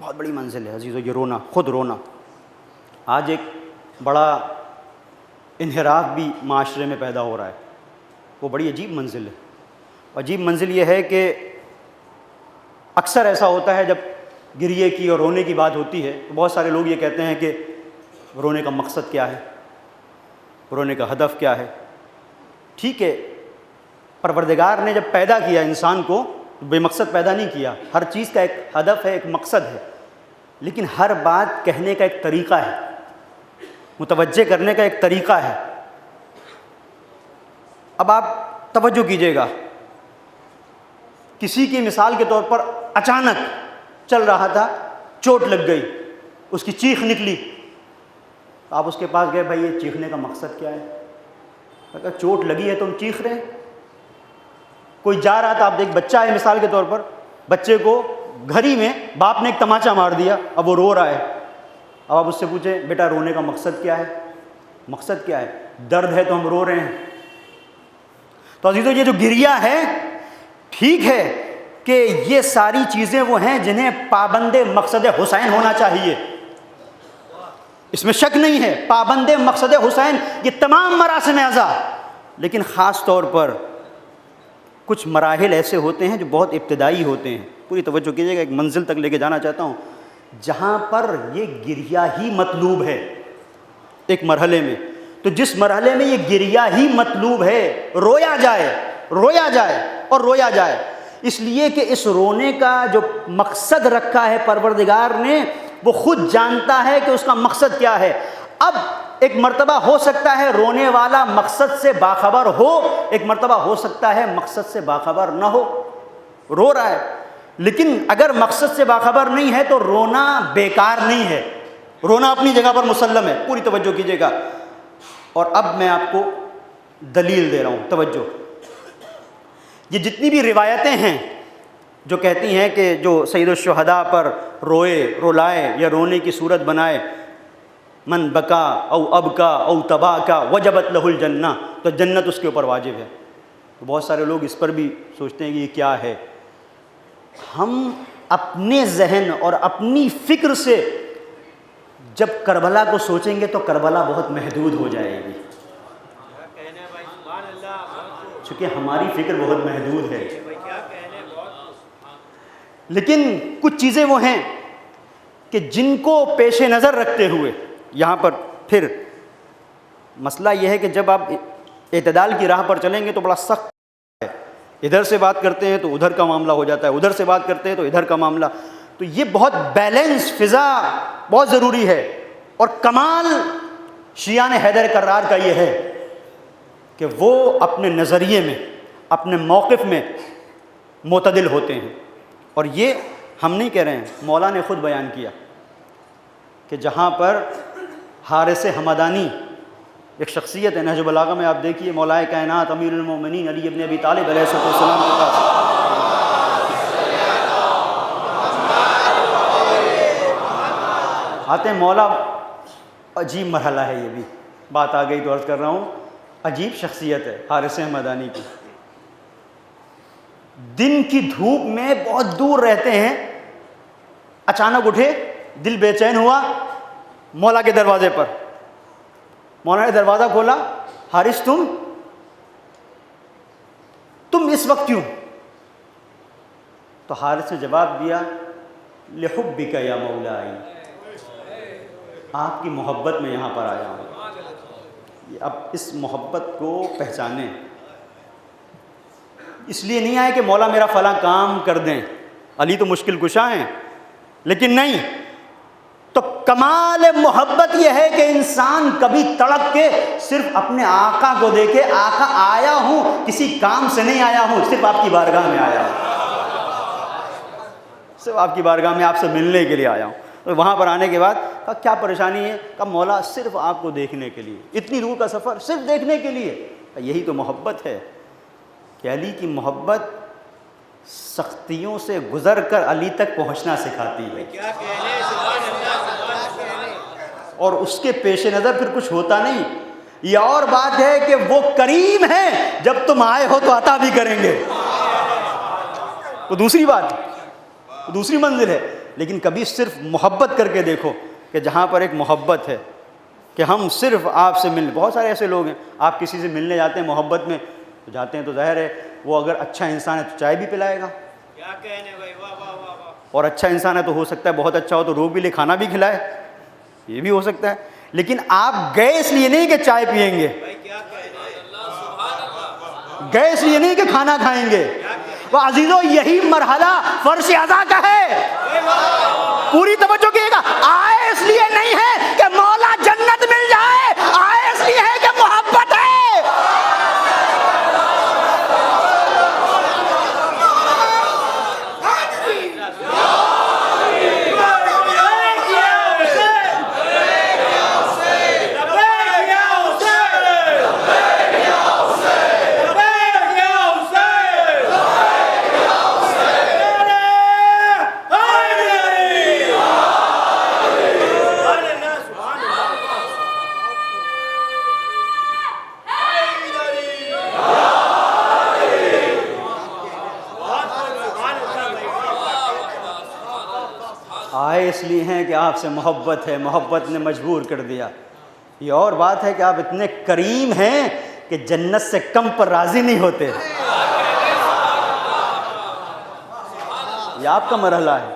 بہت بڑی منزل ہے عزیزو، یہ رونا، خود رونا۔ آج ایک بڑا انحراف بھی معاشرے میں پیدا ہو رہا ہے، وہ بڑی عجیب منزل ہے۔ عجیب منزل یہ ہے کہ اکثر ایسا ہوتا ہے جب گریے کی اور رونے کی بات ہوتی ہے تو بہت سارے لوگ یہ کہتے ہیں کہ رونے کا مقصد کیا ہے، رونے کا ہدف کیا ہے۔ ٹھیک ہے، پروردگار نے جب پیدا کیا انسان کو بے مقصد پیدا نہیں کیا، ہر چیز کا ایک ہدف ہے، ایک مقصد ہے، لیکن ہر بات کہنے کا ایک طریقہ ہے، متوجہ کرنے کا ایک طریقہ ہے۔ اب آپ توجہ کیجیے گا، کسی کی مثال کے طور پر اچانک چل رہا تھا، چوٹ لگ گئی، اس کی چیخ نکلی، آپ اس کے پاس گئے، بھائی یہ چیخنے کا مقصد کیا ہے؟ کہا چوٹ لگی ہے تم چیخ رہے ہیں۔ کوئی جا رہا تھا، آپ ایک بچہ ہے مثال کے طور پر، بچے کو گھر میں باپ نے ایک تماچا مار دیا، اب وہ رو رہا ہے، اب آپ اس سے پوچھیں بیٹا رونے کا مقصد کیا ہے؟ مقصد کیا ہے؟ درد ہے تو ہم رو رہے ہیں۔ تو عزیزو، یہ جو گریہ ہے، ٹھیک ہے کہ یہ ساری چیزیں وہ ہیں جنہیں پابند مقصد حسین ہونا چاہیے، اس میں شک نہیں ہے، پابند مقصد حسین یہ تمام مراسم عزا، لیکن خاص طور پر کچھ مراحل ایسے ہوتے ہیں جو بہت ابتدائی ہوتے ہیں۔ پوری توجہ کیجیے گا، ایک منزل تک لے کے جانا چاہتا ہوں جہاں پر یہ گریہ ہی مطلوب ہے ایک مرحلے میں۔ تو جس مرحلے میں یہ گریہ ہی مطلوب ہے، رویا جائے، رویا جائے اور رویا جائے، اس لیے کہ اس رونے کا جو مقصد رکھا ہے پروردگار نے، وہ خود جانتا ہے کہ اس کا مقصد کیا ہے۔ اب ایک مرتبہ ہو سکتا ہے رونے والا مقصد سے باخبر ہو، ایک مرتبہ ہو سکتا ہے مقصد سے باخبر نہ ہو، رو رہا ہے، لیکن اگر مقصد سے باخبر نہیں ہے تو رونا بیکار نہیں ہے، رونا اپنی جگہ پر مسلم ہے۔ پوری توجہ کیجیے گا، اور اب میں آپ کو دلیل دے رہا ہوں، توجہ۔ یہ جتنی بھی روایتیں ہیں جو کہتی ہیں کہ جو سید الشہداء پر روئے، رلائے یا رونے کی صورت بنائے، من بکا او ابکا او تبا کا وجبت لہ الجنہ، تو جنت اس کے اوپر واجب ہے۔ تو بہت سارے لوگ اس پر بھی سوچتے ہیں کہ یہ کیا ہے۔ ہم اپنے ذہن اور اپنی فکر سے جب کربلا کو سوچیں گے تو کربلا بہت محدود ہو جائے گی، چونکہ ہماری فکر بہت محدود ہے۔ لیکن کچھ چیزیں وہ ہیں کہ جن کو پیش نظر رکھتے ہوئے یہاں پر پھر مسئلہ یہ ہے کہ جب آپ اعتدال کی راہ پر چلیں گے تو بڑا سخت ہے، ادھر سے بات کرتے ہیں تو ادھر کا معاملہ ہو جاتا ہے، ادھر سے بات کرتے ہیں تو ادھر کا معاملہ، تو یہ بہت بیلنس فضا بہت ضروری ہے۔ اور کمال شیعان حیدر کرار کا یہ ہے کہ وہ اپنے نظریے میں، اپنے موقف میں معتدل ہوتے ہیں، اور یہ ہم نہیں کہہ رہے ہیں، مولا نے خود بیان کیا کہ جہاں پر حارث ہمدانی ایک شخصیت ہے، نہج البلاغہ میں آپ دیکھیے مولائے کائنات امیر المومنین علی ابن ابی طالب علیہ السلام کے پاس آتے ہیں مولا، عجیب مرحلہ ہے، یہ بھی بات آ گئی تو عرض کر رہا ہوں، عجیب شخصیت ہے حارث ہمدانی کی، دن کی دھوپ میں بہت دور رہتے ہیں، اچانک اٹھے، دل بے چین ہوا، مولا کے دروازے پر، مولا نے دروازہ کھولا، حارث تم اس وقت کیوں؟ تو حارث نے جواب دیا، لحبک یا مولائی، آپ کی محبت میں یہاں پر آیا ہوں۔ اب اس محبت کو پہچانیں، اس لیے نہیں آئے کہ مولا میرا فلاں کام کر دیں، علی تو مشکل کشا ہیں، لیکن نہیں، تو کمال محبت یہ ہے کہ انسان کبھی تڑپ کے صرف اپنے آقا کو دیکھے، آقا آیا ہوں، کسی کام سے نہیں آیا ہوں، صرف آپ کی بارگاہ میں آیا ہوں، صرف آپ کی بارگاہ میں آپ سے ملنے کے لیے آیا ہوں۔ تو وہاں پر آنے کے بعد کہا کیا پریشانی ہے؟ کہا مولا صرف آپ کو دیکھنے کے لیے، اتنی دور کا سفر صرف دیکھنے کے لیے۔ یہی تو محبت ہے کہ علی کی محبت سختیوں سے گزر کر علی تک پہنچنا سکھاتی ہے، اور اس کے پیش نظر پھر کچھ ہوتا نہیں۔ یہ اور بات ہے کہ وہ کریم ہیں، جب تم آئے ہو تو عطا بھی کریں گے، وہ دوسری بات، وہ دوسری منزل ہے۔ لیکن کبھی صرف محبت کر کے دیکھو کہ جہاں پر ایک محبت ہے کہ ہم صرف آپ سے ملنے، بہت سارے ایسے لوگ ہیں، آپ کسی سے ملنے جاتے ہیں محبت میں تو جاتے ہیں تو ظاہر ہے وہ اگر اچھا انسان ہے تو چائے بھی پلائے گا، اور اچھا انسان ہے تو ہو سکتا ہے بہت اچھا ہو تو روک بھی لے، کھانا بھی کھلائے، یہ بھی ہو سکتا ہے۔ لیکن آپ گئے اس لیے نہیں کہ چائے پئیں گے، گئے اس لیے نہیں کہ کھانا کھائیں گے۔ وہ عزیزو یہی مرحلہ فرش اعضا کا ہے، پوری توجہ کیے گا۔ آئے اس لیے نہیں ہے کہ مولا جنت مل جائے، آئے اس لیے ہے کہ محبت ہے۔ آئے اس لیے ہیں کہ آپ سے محبت ہے، محبت نے مجبور کر دیا۔ یہ اور بات ہے کہ آپ اتنے کریم ہیں کہ جنت سے کم پر راضی نہیں ہوتے، یہ آپ کا مرحلہ ہے۔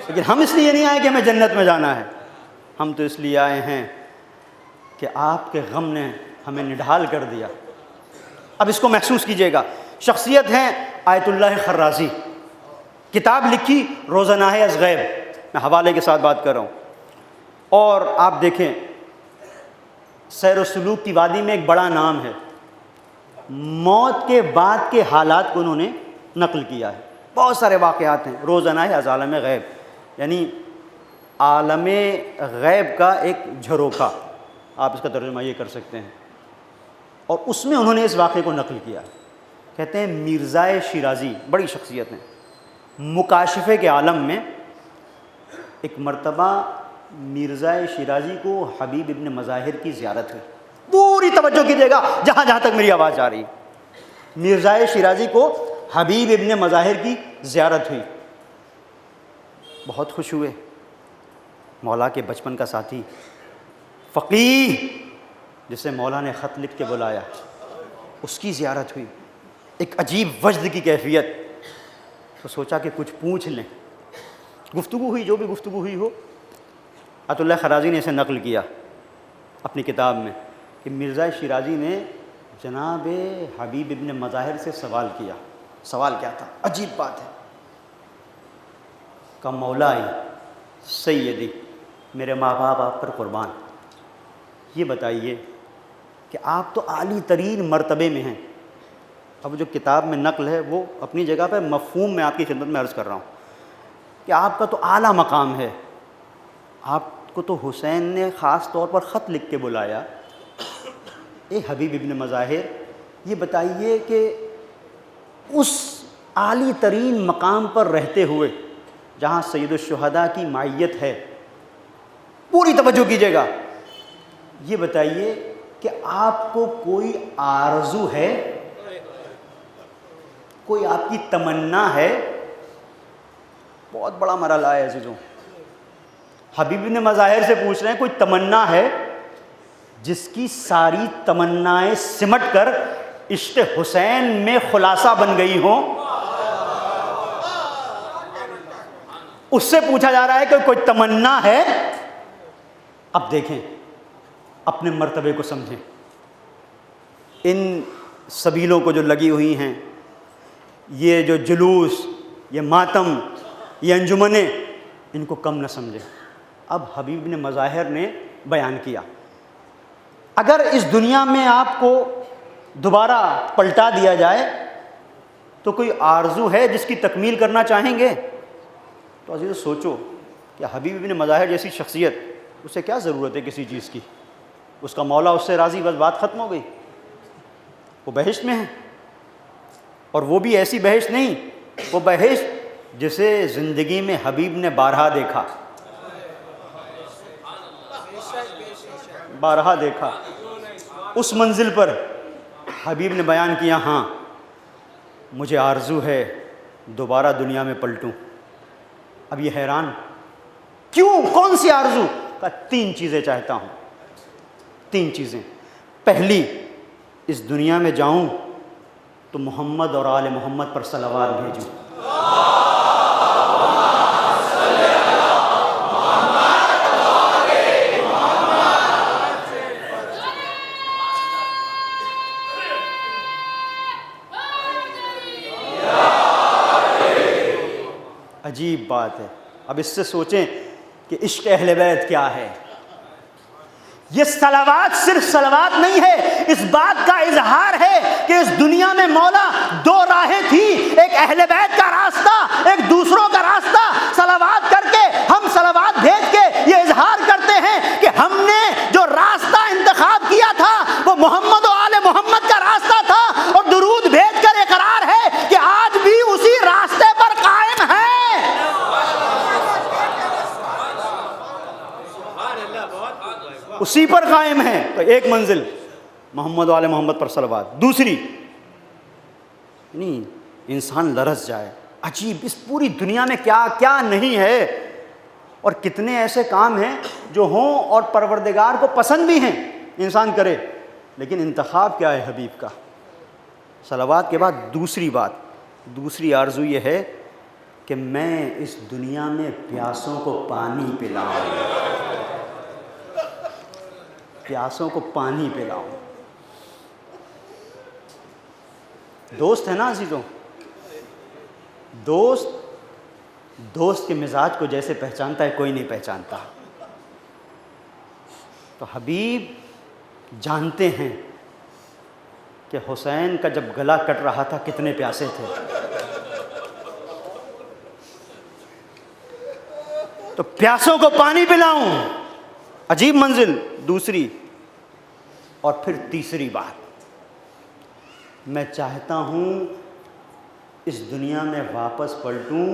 لیکن ہم اس لیے نہیں آئے کہ ہمیں جنت میں جانا ہے، ہم تو اس لیے آئے ہیں کہ آپ کے غم نے ہمیں نڈھال کر دیا۔ اب اس کو محسوس کیجئے گا، شخصیت ہیں آیت اللہ خرازی، کتاب لکھی روزنائے از غیب، میں حوالے کے ساتھ بات کر رہا ہوں۔ اور آپ دیکھیں سیر و سلوک کی وادی میں ایک بڑا نام ہے، موت کے بعد کے حالات کو انہوں نے نقل کیا ہے، بہت سارے واقعات ہیں۔ روزانہ ہے از عالم غیب، یعنی عالم غیب کا ایک جھروکا، آپ اس کا ترجمہ یہ کر سکتے ہیں، اور اس میں انہوں نے اس واقعے کو نقل کیا۔ کہتے ہیں مرزا شیرازی بڑی شخصیت ہیں، مکاشفے کے عالم میں ایک مرتبہ مرزا شیرازی کو حبیب ابن مظاہر کی زیارت ہوئی۔ پوری توجہ کیجیے گا جہاں جہاں تک میری آواز آ رہی ہے، مرزا شیرازی کو حبیب ابن مظاہر کی زیارت ہوئی، بہت خوش ہوئے۔ مولا کے بچپن کا ساتھی فقیہ جسے مولا نے خط لکھ کے بلایا، اس کی زیارت ہوئی، ایک عجیب وجد کی کیفیت، تو سوچا کہ کچھ پوچھ لیں، گفتگو ہوئی، جو بھی گفتگو ہوئی ہو۔ عطا اللہ خرازی نے اسے نقل کیا اپنی کتاب میں کہ مرزا شیرازی نے جناب حبیب ابن مظاہر سے سوال کیا۔ سوال کیا تھا؟ عجیب بات ہے، کہ مولائی سیدی، میرے ماں باپ آپ پر قربان، یہ بتائیے کہ آپ تو عالی ترین مرتبے میں ہیں۔ اب جو کتاب میں نقل ہے وہ اپنی جگہ پہ، مفہوم میں آپ کی خدمت میں عرض کر رہا ہوں کہ آپ کا تو اعلیٰ مقام ہے، آپ کو تو حسین نے خاص طور پر خط لکھ کے بلایا۔ اے حبیب ابن مظاہر، یہ بتائیے کہ اس عالی ترین مقام پر رہتے ہوئے جہاں سید الشہداء کی معیت ہے، پوری توجہ کیجیے گا، یہ بتائیے کہ آپ کو کوئی آرزو ہے، کوئی آپ کی تمنا ہے؟ بہت بڑا مرحلہ ہے عزیزوں، حبیب ابن مظاہر سے پوچھ رہے ہیں کوئی تمنا ہے؟ جس کی ساری تمنائیں سمٹ کر عشق حسین میں خلاصہ بن گئی ہوں، اس سے پوچھا جا رہا ہے کہ کوئی تمنا ہے؟ اب دیکھیں، اپنے مرتبے کو سمجھیں، ان سبیلوں کو جو لگی ہوئی ہیں، یہ جو جلوس، یہ ماتم، یہ انجمنیں، ان کو کم نہ سمجھیں۔ اب حبیب ابن مظاہر نے بیان کیا، اگر اس دنیا میں آپ کو دوبارہ پلٹا دیا جائے تو کوئی آرزو ہے جس کی تکمیل کرنا چاہیں گے؟ تو عزیز سوچو کہ حبیب ابن مظاہر جیسی شخصیت، اسے کیا ضرورت ہے کسی چیز کی؟ اس کا مولا اس سے راضی، بس بات ختم ہو گئی، وہ بہشت میں ہے، اور وہ بھی ایسی بہشت نہیں، وہ بہشت جسے زندگی میں حبیب نے بارہا دیکھا، بارہا دیکھا۔ اس منزل پر حبیب نے بیان کیا، ہاں مجھے آرزو ہے دوبارہ دنیا میں پلٹوں۔ اب یہ حیران، کیوں؟ کون سی آرزو؟ کہ 3 چیزیں چاہتا ہوں، 3 چیزیں۔ پہلی، اس دنیا میں جاؤں تو محمد اور آل محمد پر صلوات بھیجوں۔ عجیب بات ہے، اب اس سے سوچیں کہ عشق اہل بیت کیا ہے۔ یہ صلوات صرف صلوات نہیں ہے، اس بات کا اظہار ہے کہ اس دنیا میں مولا 2 راہیں تھی، ایک اہل بیت کا راستہ، ایک دوسروں کا راستہ۔ صلوات کر کے، ہم صلوات بھیج کے یہ اظہار کرتے ہیں کہ ہم نے جو راستہ انتخاب کیا تھا وہ محمد و آل محمد کا راستہ تھا، اور درود بھیج کر اقرار ہے کہ آج بھی اسی راستے پر قائم ہے۔ اسی پر قائم ہے۔ تو ایک منزل محمد و آل محمد پر صلوات۔ دوسری، نہیں انسان لرز جائے، عجیب اس پوری دنیا میں کیا کیا نہیں ہے، اور کتنے ایسے کام ہیں جو ہوں اور پروردگار کو پسند بھی ہیں، انسان کرے، لیکن انتخاب کیا ہے حبیب کا۔ صلوات کے بعد دوسری بات، دوسری آرزو یہ ہے کہ میں اس دنیا میں پیاسوں کو پانی پلاؤں، پیاسوں کو پانی پلاؤں۔ دوست ہے نا عزیزوں، دوست دوست کے مزاج کو جیسے پہچانتا ہے کوئی نہیں پہچانتا. تو حبیب جانتے ہیں کہ حسین کا جب گلا کٹ رہا تھا کتنے پیاسے تھے. تو پیاسوں کو پانی پلاؤں. عجیب منزل. دوسری اور پھر تیسری بات، میں چاہتا ہوں اس دنیا میں واپس پلٹوں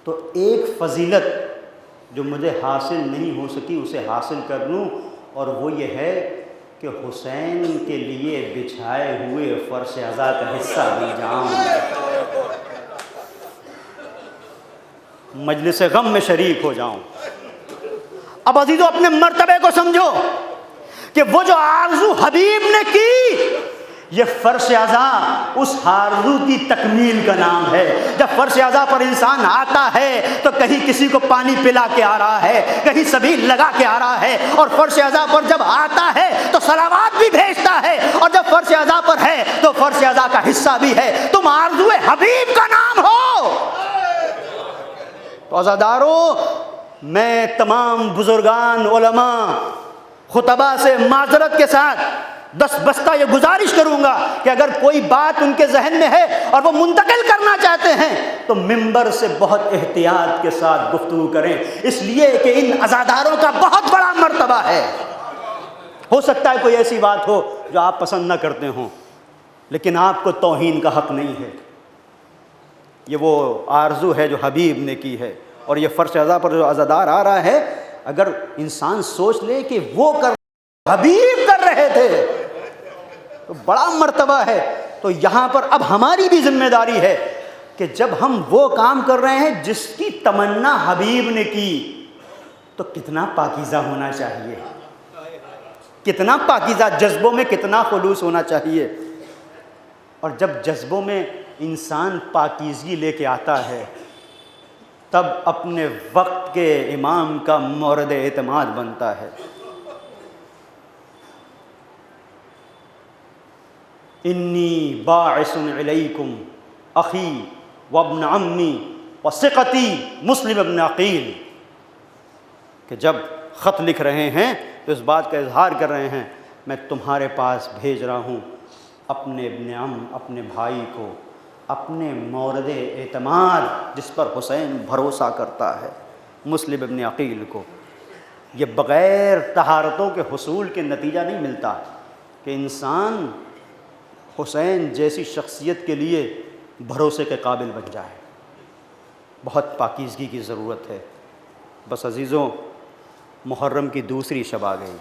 تو ایک فضیلت جو مجھے حاصل نہیں ہو سکی اسے حاصل کر لوں، اور وہ یہ ہے کہ حسین کے لیے بچھائے ہوئے فرش عزا کا حصہ بن جاؤں، مجلس غم میں شریک ہو جاؤں. اب عزیزو اپنے مرتبے کو سمجھو کہ وہ جو آرزو حبیب نے کی، یہ فرش عزا اس آرزو کی تکمیل کا نام ہے. جب فرش عزا پر انسان آتا ہے تو کہیں کسی کو پانی پلا کے آ رہا ہے، کہیں سبھی لگا کے آ رہا ہے، اور فرش عزا پر جب آتا ہے تو صلوات بھی بھیجتا ہے، اور جب فرش عزا پر ہے تو فرش عزا کا حصہ بھی ہے. تم آرزو حبیب کا نام ہو. تو عزادارو، میں تمام بزرگان علماء خطباء سے معذرت کے ساتھ دست بستہ یہ گزارش کروں گا کہ اگر کوئی بات ان کے ذہن میں ہے اور وہ منتقل کرنا چاہتے ہیں تو ممبر سے بہت احتیاط کے ساتھ گفتگو کریں، اس لیے کہ ان عزاداروں کا بہت بڑا مرتبہ ہے. ہو سکتا ہے کوئی ایسی بات ہو جو آپ پسند نہ کرتے ہوں، لیکن آپ کو توہین کا حق نہیں ہے. یہ وہ آرزو ہے جو حبیب نے کی ہے، اور یہ فرش عزا پر جو عزادار آ رہا ہے، اگر انسان سوچ لے کہ وہ حبیب کر رہے تھے تو بڑا مرتبہ ہے. تو یہاں پر اب ہماری بھی ذمہ داری ہے کہ جب ہم وہ کام کر رہے ہیں جس کی تمنا حبیب نے کی، تو کتنا پاکیزہ ہونا چاہیے، کتنا پاکیزہ، جذبوں میں کتنا خلوص ہونا چاہیے. اور جب جذبوں میں انسان پاکیزگی لے کے آتا ہے تب اپنے وقت کے امام کا مورد اعتماد بنتا ہے. انی باعث علیکم اخی وابن عمی وثقتی مسلم ابن عقیل، کہ جب خط لکھ رہے ہیں تو اس بات کا اظہار کر رہے ہیں میں تمہارے پاس بھیج رہا ہوں اپنے ابن عم، اپنے بھائی کو، اپنے مورد اعتماد جس پر حسین بھروسہ کرتا ہے، مسلم ابن عقیل کو. یہ بغیر طہارتوں کے حصول کے نتیجہ نہیں ملتا کہ انسان حسین جیسی شخصیت کے لیے بھروسے کے قابل بن جائے. بہت پاکیزگی کی ضرورت ہے. بس عزیزوں، محرم کی دوسری شب آ گئی.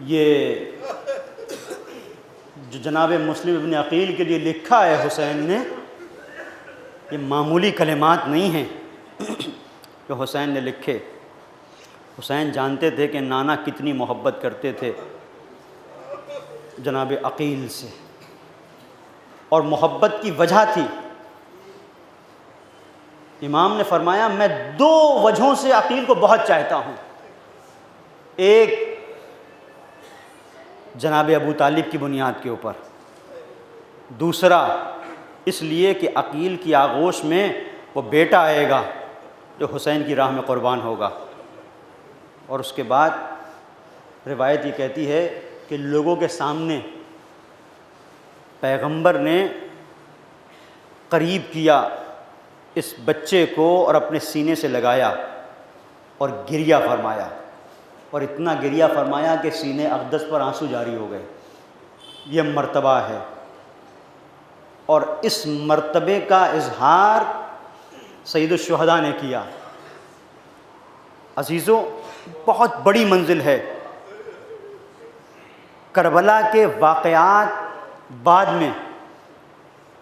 یہ جو جناب مسلم ابن عقیل کے لیے لکھا ہے حسین نے، یہ معمولی کلمات نہیں ہیں جو حسین نے لکھے. حسین جانتے تھے کہ نانا کتنی محبت کرتے تھے جناب عقیل سے، اور محبت کی وجہ تھی. امام نے فرمایا میں دو وجہوں سے عقیل کو بہت چاہتا ہوں. ایک جناب ابو طالب کی بنیاد کے اوپر، دوسرا اس لیے کہ عقیل کی آغوش میں وہ بیٹا آئے گا جو حسین کی راہ میں قربان ہوگا. اور اس کے بعد روایت یہ کہتی ہے کہ لوگوں کے سامنے پیغمبر نے قریب کیا اس بچے کو اور اپنے سینے سے لگایا اور گریہ فرمایا، اور اتنا گریہ فرمایا کہ سینے اقدس پر آنسو جاری ہو گئے. یہ مرتبہ ہے، اور اس مرتبے کا اظہار سید الشہداء نے کیا. عزیزوں، بہت بڑی منزل ہے. کربلا کے واقعات بعد میں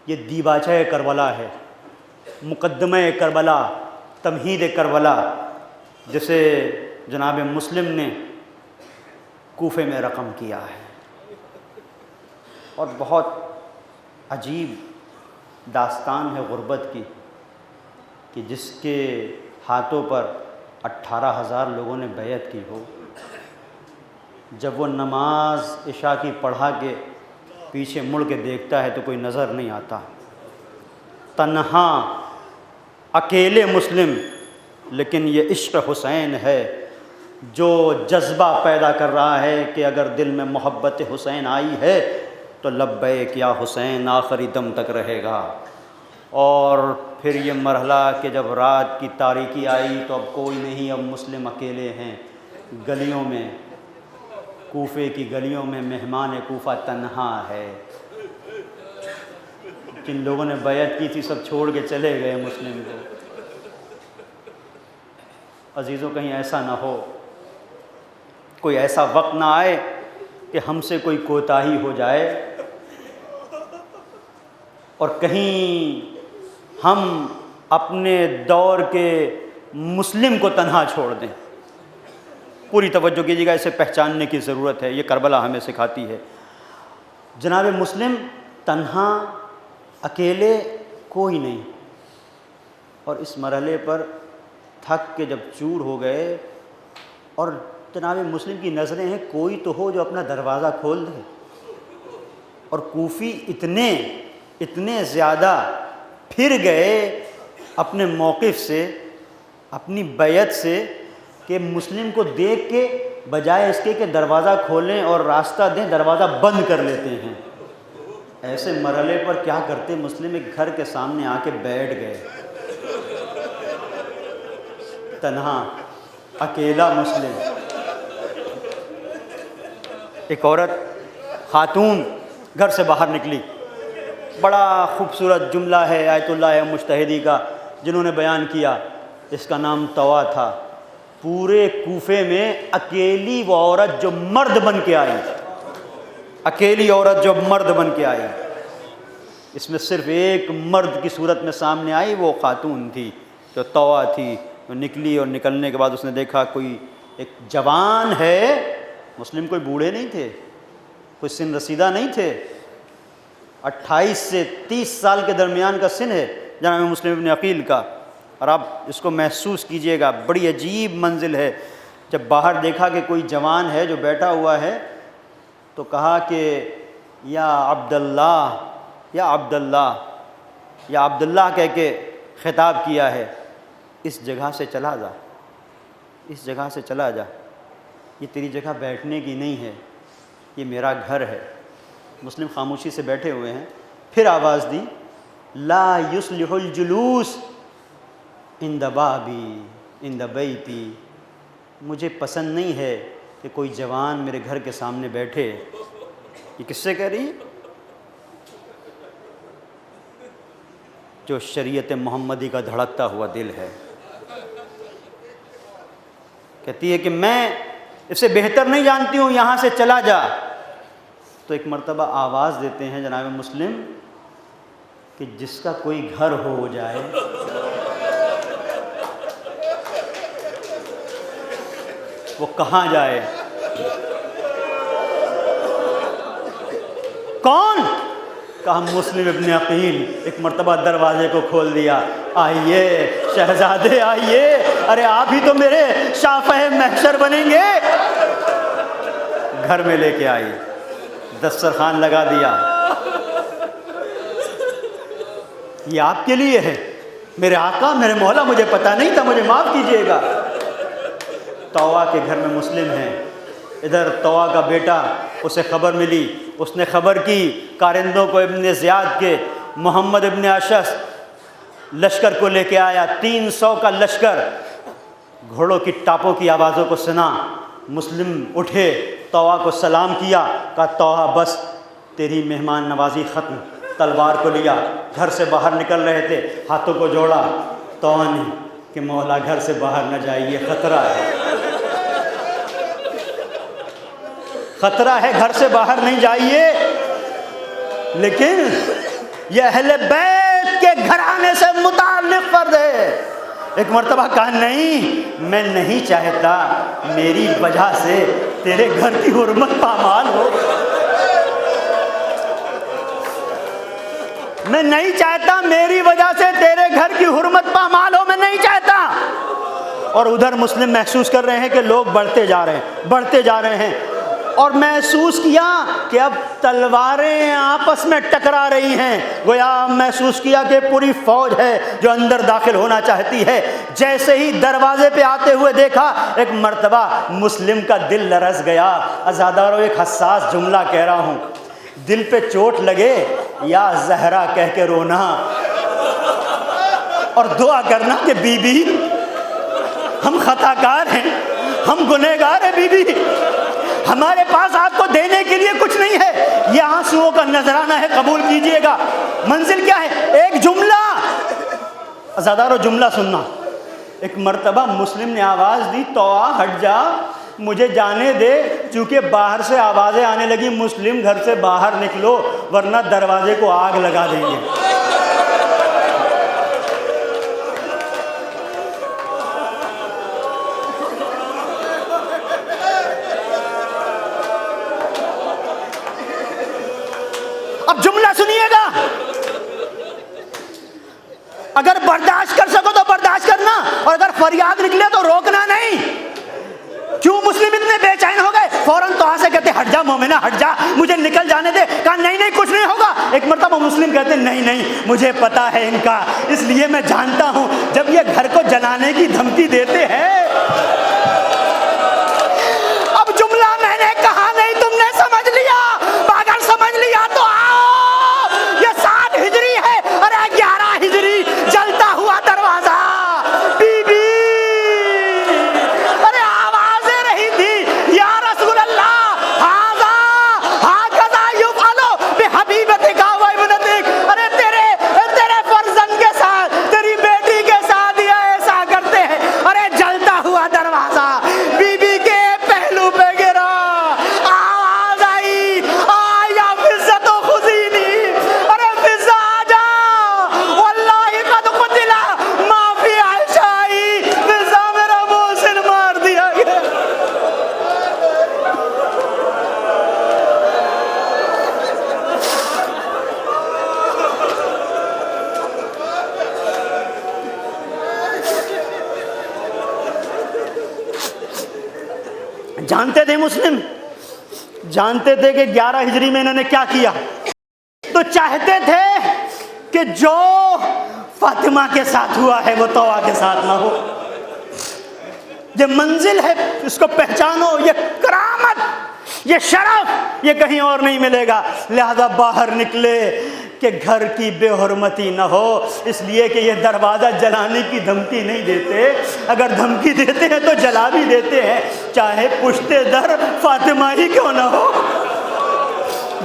یہ دیباچہ کربلا ہے، مقدمہ کربلا، تمہید کربلا، جسے جناب مسلم نے کوفے میں رقم کیا ہے. اور بہت عجیب داستان ہے غربت کی کہ جس کے ہاتھوں پر 18,000 لوگوں نے بیعت کی ہو. جب وہ نماز عشاء کی پڑھا کے پیچھے مڑ کے دیکھتا ہے تو کوئی نظر نہیں آتا، تنہا اکیلے مسلم، لیکن یہ عشق حسین ہے جو جذبہ پیدا کر رہا ہے کہ اگر دل میں محبت حسین آئی ہے تو لبیک یا حسین آخری دم تک رہے گا۔ اور پھر یہ مرحلہ کہ جب رات کی تاریکی آئی تو اب کوئی نہیں، اب مسلم اکیلے ہیں گلیوں میں، کوفے کی گلیوں میں مہمان کوفہ تنہا ہے۔ جن لوگوں نے بیعت کی تھی سب چھوڑ کے چلے گئے مسلم کو۔ عزیزوں کہیں ایسا نہ ہو، کوئی ایسا وقت نہ آئے کہ ہم سے کوئی کوتاہی ہو جائے اور کہیں ہم اپنے دور کے مسلم کو تنہا چھوڑ دیں۔ پوری توجہ کیجیے گا، اسے پہچاننے کی ضرورت ہے، یہ کربلا ہمیں سکھاتی ہے۔ جناب مسلم تنہا اکیلے کوئی نہیں، اور اس مرحلے پر تھک کے جب چور ہو گئے اور جناب مسلم کی نظریں ہیں کوئی تو ہو جو اپنا دروازہ کھول دے، اور کوفی اتنے زیادہ پھر گئے اپنے موقف سے، اپنی بیعت سے، کہ مسلم کو دیکھ کے بجائے اس کے کہ دروازہ کھولیں اور راستہ دیں، دروازہ بند کر لیتے ہیں۔ ایسے مرحلے پر کیا کرتے مسلم؟ ایک گھر کے سامنے آ کے بیٹھ گئے، تنہا اکیلا مسلم۔ ایک عورت خاتون گھر سے باہر نکلی، بڑا خوبصورت جملہ ہے آیت اللہ مجتہدی کا جنہوں نے بیان کیا، اس کا نام طوا تھا۔ پورے کوفے میں اکیلی وہ عورت جو مرد بن کے آئی، اکیلی عورت جو مرد بن کے آئی، اس میں صرف ایک مرد کی صورت میں سامنے آئی، وہ خاتون تھی جو طوا تھی۔ وہ نکلی اور نکلنے کے بعد اس نے دیکھا کوئی ایک جوان ہے، مسلم کوئی بوڑھے نہیں تھے، کوئی سن رسیدہ نہیں تھے، 28 سے 30 سال کے درمیان کا سن ہے جناب مسلم ابن عقیل کا۔ اور آپ اس کو محسوس کیجئے گا، بڑی عجیب منزل ہے۔ جب باہر دیکھا کہ کوئی جوان ہے جو بیٹھا ہوا ہے تو کہا کہ یا عبداللہ، یا عبداللہ، یا عبداللہ کہہ کے خطاب کیا ہے، اس جگہ سے چلا جا، اس جگہ سے چلا جا، یہ تیری جگہ بیٹھنے کی نہیں ہے، یہ میرا گھر ہے۔ مسلم خاموشی سے بیٹھے ہوئے ہیں، پھر آواز دی، لا یصلح الجلوس عند بابی عند بیتی، مجھے پسند نہیں ہے کہ کوئی جوان میرے گھر کے سامنے بیٹھے۔ یہ کس سے کہہ رہی ہے؟ جو شریعت محمدی کا دھڑکتا ہوا دل ہے۔ کہتی ہے کہ میں اسے بہتر نہیں جانتی ہوں، یہاں سے چلا جا۔ تو ایک مرتبہ آواز دیتے ہیں جناب مسلم کہ جس کا کوئی گھر ہو جائے وہ کہاں جائے؟ کون؟ کہا مسلم ابن عقیل۔ ایک مرتبہ دروازے کو کھول دیا، آئیے شہزادے آئیے، ارے آپ ہی تو میرے شافع محشر بنیں گے۔ گھر میں لے کے آئی، دسترخوان لگا دیا، یہ آپ کے لیے ہے میرے آقا میرے مولا، مجھے پتہ نہیں تھا، مجھے معاف کیجیے گا۔ طوا کے گھر میں مسلم ہیں، ادھر طوا کا بیٹا، اسے خبر ملی، اس نے خبر کی کارندوں کو ابن زیاد کے، محمد ابن اشعث لشکر کو لے کے آیا، 300 کا لشکر، گھوڑوں کی ٹاپوں کی آوازوں کو سنا۔ مسلم اٹھے، طوا کو سلام کیا، کہا طوا بس تیری مہمان نوازی ختم۔ تلوار کو لیا، گھر سے باہر نکل رہے تھے، ہاتھوں کو جوڑا، طوا نے کہ مولا گھر سے باہر نہ جائیے، خطرہ ہے، خطرہ ہے، گھر سے باہر نہیں جائیے۔ لیکن یہ اہل بیت کے گھرانے سے متعلق فرض ہے۔ ایک مرتبہ کہا نہیں، میں نہیں چاہتا میری وجہ سے تیرے گھر کی حرمت پامال ہو، میں نہیں چاہتا میری وجہ سے تیرے گھر کی حرمت پامال ہو، میں نہیں چاہتا۔ اور ادھر مسلم محسوس کر رہے ہیں کہ لوگ بڑھتے جا رہے ہیں، بڑھتے جا رہے ہیں۔ اور محسوس کیا کہ اب تلواریں آپس میں ٹکرا رہی ہیں، گویا محسوس کیا کہ پوری فوج ہے جو اندر داخل ہونا چاہتی ہے۔ جیسے ہی دروازے پہ آتے ہوئے دیکھا، ایک مرتبہ مسلم کا دل لرز گیا۔ عزادارو، ایک حساس جملہ کہہ رہا ہوں، دل پہ چوٹ لگے یا زہرا کہہ کے رونا اور دعا کرنا کہ بی بی ہم خطا کار ہیں، ہم گنہگار ہیں، بی بی ہمارے پاس آپ کو دینے کے لیے کچھ نہیں ہے، یہ آنسوؤں کا نذرانہ ہے، قبول کیجئے گا۔ منزل کیا ہے؟ ایک جملہ، عزادارو جملہ سننا۔ ایک مرتبہ مسلم نے آواز دی، توآ ہٹ جا، مجھے جانے دے، چونکہ باہر سے آوازیں آنے لگی، مسلم گھر سے باہر نکلو ورنہ دروازے کو آگ لگا دیں گے۔ اب جملہ سنیے گا، اگر برداشت کر سکو تو برداشت کرنا، اور اگر فریاد نکلے تو روکنا نہیں۔ کیوں مسلم اتنے بے چین ہو گئے؟ فوراً تو سے کہتے ہٹ جا مومنہ، ہٹ جا، مجھے نکل جانے دے۔ کہا نہیں نہیں کچھ نہیں ہوگا۔ ایک مرتبہ مسلم کہتے نہیں نہیں مجھے پتا ہے ان کا، اس لیے میں جانتا ہوں جب یہ گھر کو جلانے کی دھمکی دیتے ہیں۔ اب جملہ میں نے کہا نہیں، تم نے سمجھ لیا، اگر سمجھ لیا تو آؤ۔ یہ 7 ہجری ہے، ارے 11 ہجری، جلتا ہوا دروازہ، بی بی ارے آوازیں رہی تھی، یا رسول اللہ ہاذا ہاکذا یفعلو بحبیبتک و ابنتک، ارے تیرے فرزند کے ساتھ، تیری بیٹی کے ساتھ یہ ایسا کرتے ہیں۔ ارے جلتا ہوا دروازہ بی بی کے پہلو پہ گرا، آواز آئی آیا فزت و خزینی، ارے فزا آ جا، واللہ قد قتلا ما فی عائشائی، فزا میرا محسن مار دیا گیا۔ جانتے تھے مسلم، جانتے تھے کہ 11 ہجری میں انہوں نے کیا کیا، تو چاہتے تھے کہ جو فاطمہ کے ساتھ ہوا ہے وہ طوع کے ساتھ نہ ہو۔ یہ منزل ہے، اس کو پہچانو، یہ کرامت، یہ شرف، یہ کہیں اور نہیں ملے گا۔ لہذا باہر نکلے کہ گھر کی بے حرمتی نہ ہو، اس لیے کہ یہ دروازہ جلانے کی دھمکی نہیں دیتے، اگر دھمکی دیتے ہیں تو جلا بھی دیتے ہیں، چاہے پشت در فاطمہ ہی کیوں نہ ہو،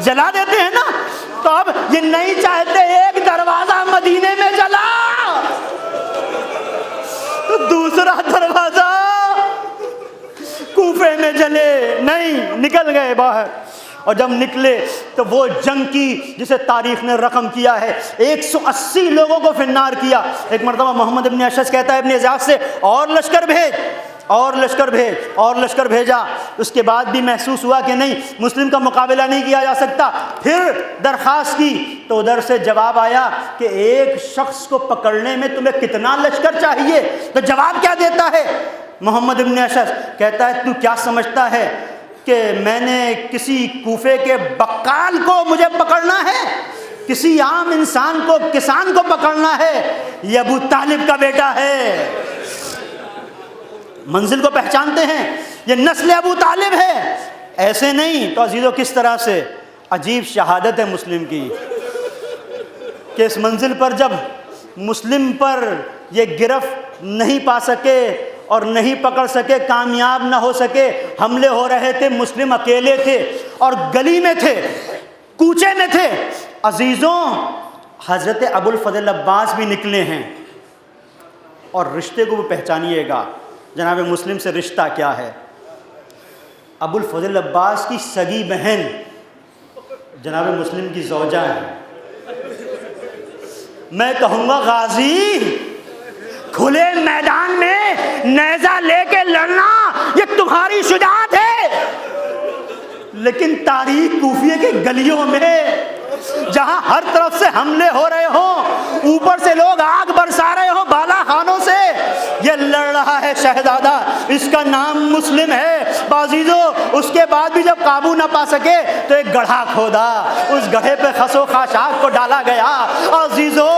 جلا دیتے ہیں نا۔ تو اب یہ نہیں چاہتے ایک دروازہ مدینے میں جلا تو دوسرا دروازہ کوفے میں جلے، نہیں، نکل گئے باہر۔ اور جب نکلے تو وہ جنگ کی جسے تاریخ نے رقم کیا ہے، 180 لوگوں کو فنار کیا۔ ایک مرتبہ محمد ابن اشعث کہتا ہے ابن اعجاز سے، اور لشکر بھیج، اور لشکر بھیج، اور لشکر بھیجا۔ اس کے بعد بھی محسوس ہوا کہ نہیں، مسلم کا مقابلہ نہیں کیا جا سکتا، پھر درخواست کی تو ادھر سے جواب آیا کہ ایک شخص کو پکڑنے میں تمہیں کتنا لشکر چاہیے؟ تو جواب کیا دیتا ہے محمد ابن اشعث؟ کہتا ہے تو کیا سمجھتا ہے کہ میں نے کسی کوفے کے بقال کو مجھے پکڑنا ہے، کسی عام انسان کو، کسان کو پکڑنا ہے؟ یہ ابو طالب کا بیٹا ہے۔ منزل کو پہچانتے ہیں، یہ نسل ابو طالب ہے، ایسے نہیں۔ تو عزیزو کس طرح سے عجیب شہادت ہے مسلم کی کہ اس منزل پر جب مسلم پر یہ گرفت نہیں پا سکے اور نہیں پکڑ سکے، کامیاب نہ ہو سکے، حملے ہو رہے تھے، مسلم اکیلے تھے اور گلی میں تھے، کوچے میں تھے۔ عزیزوں حضرت ابو الفضل عباس بھی نکلے ہیں، اور رشتے کو بھی پہچانیے گا جناب مسلم سے رشتہ کیا ہے۔ ابو الفضل عباس کی سگی بہن جناب مسلم کی زوجہ ہے۔ میں کہوں گا غازی، کھلے میدان میں نیزہ لے کے لڑنا یہ تمہاری شجاعت ہے، لیکن تاریخ کوفیہ کے گلیوں میں جہاں ہر طرف سے حملے ہو رہے ہوں، اوپر سے لوگ آگ برسا رہے ہوں بالا خانوں سے، یہ یہ لڑ رہا ہے شہزادہ، اس کا نام مسلم ہے۔ عزیزو اس کے بعد بھی جب قابو نہ پا سکے تو ایک گڑھا کھودا، اس گڑھے پہ خس و خاشاک کو ڈالا گیا۔ عزیزو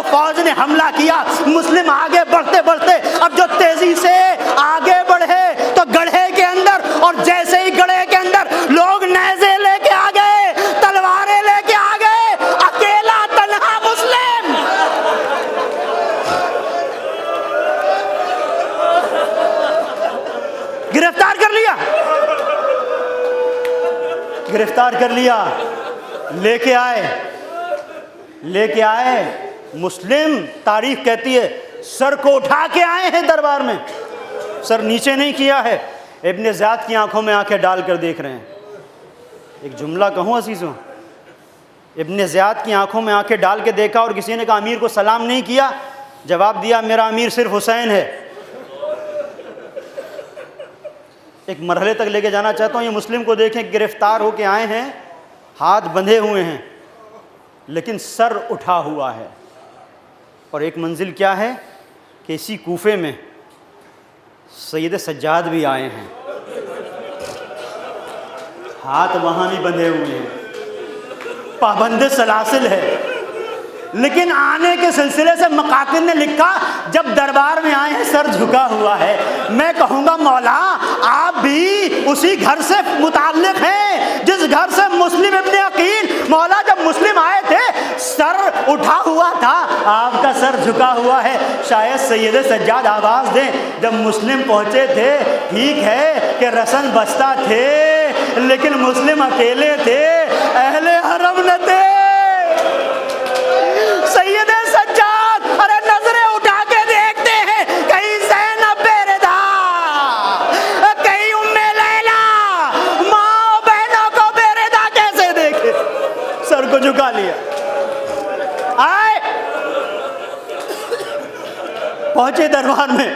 فوج نے حملہ کیا، مسلم آگے بڑھتے بڑھتے اب جو تیزی سے آگے بڑھے تو گڑھے کے اندر، اور جیسے ہی گڑھے کے اندر لوگ نیزے لے کے آ گئے، تلواریں لے کے آ گئے، اکیلا تنہا مسلم۔ گرفتار کر لیا، گرفتار کر لیا، لے کے آئے۔ مسلم تاریخ کہتی ہے سر کو اٹھا کے آئے ہیں دربار میں، سر نیچے نہیں کیا ہے۔ ابن زیاد کی آنکھوں میں آنکھیں ڈال کر دیکھ رہے ہیں۔ ایک جملہ کہوں عزیزوں، ابن زیاد کی آنکھوں میں آنکھیں ڈال کے دیکھا، اور کسی نے کہا امیر کو سلام نہیں کیا؟ جواب دیا میرا امیر صرف حسین ہے۔ ایک مرحلے تک لے کے جانا چاہتا ہوں، یہ مسلم کو دیکھیں، گرفتار ہو کے آئے ہیں، ہاتھ بندھے ہوئے ہیں لیکن سر اٹھا ہوا ہے۔ اور ایک منزل کیا ہے کہ اسی کوفے میں سید سجاد بھی آئے ہیں، ہاتھ وہاں بھی بندھے ہوئے ہیں، پابند سلاسل ہے، لیکن آنے کے سلسلے سے مقاتل نے لکھا جب دربار میں آئے ہیں سر جھکا ہوا ہے۔ میں کہوں گا مولا آپ بھی اسی گھر سے متعلق ہیں جس گھر سے مسلم ابن عقیل، مولا جب مسلم آئے تھے سر اٹھا ہوا تھا، آپ کا سر جھکا ہوا ہے۔ شاید سید سجاد آواز دیں جب مسلم پہنچے تھے، ٹھیک ہے کہ رسن بستہ تھے لیکن مسلم اکیلے تھے، اہل حرم نہ تھے۔ سید سجاد ارے نظریں اٹھا کے دیکھتے ہیں، کہیں زینب بیردا، کہیں ام لیلا، ماں و بہنوں کو بیردا کیسے دیکھے، سر کو جھکا لیا۔ آئے پہنچے دربار میں،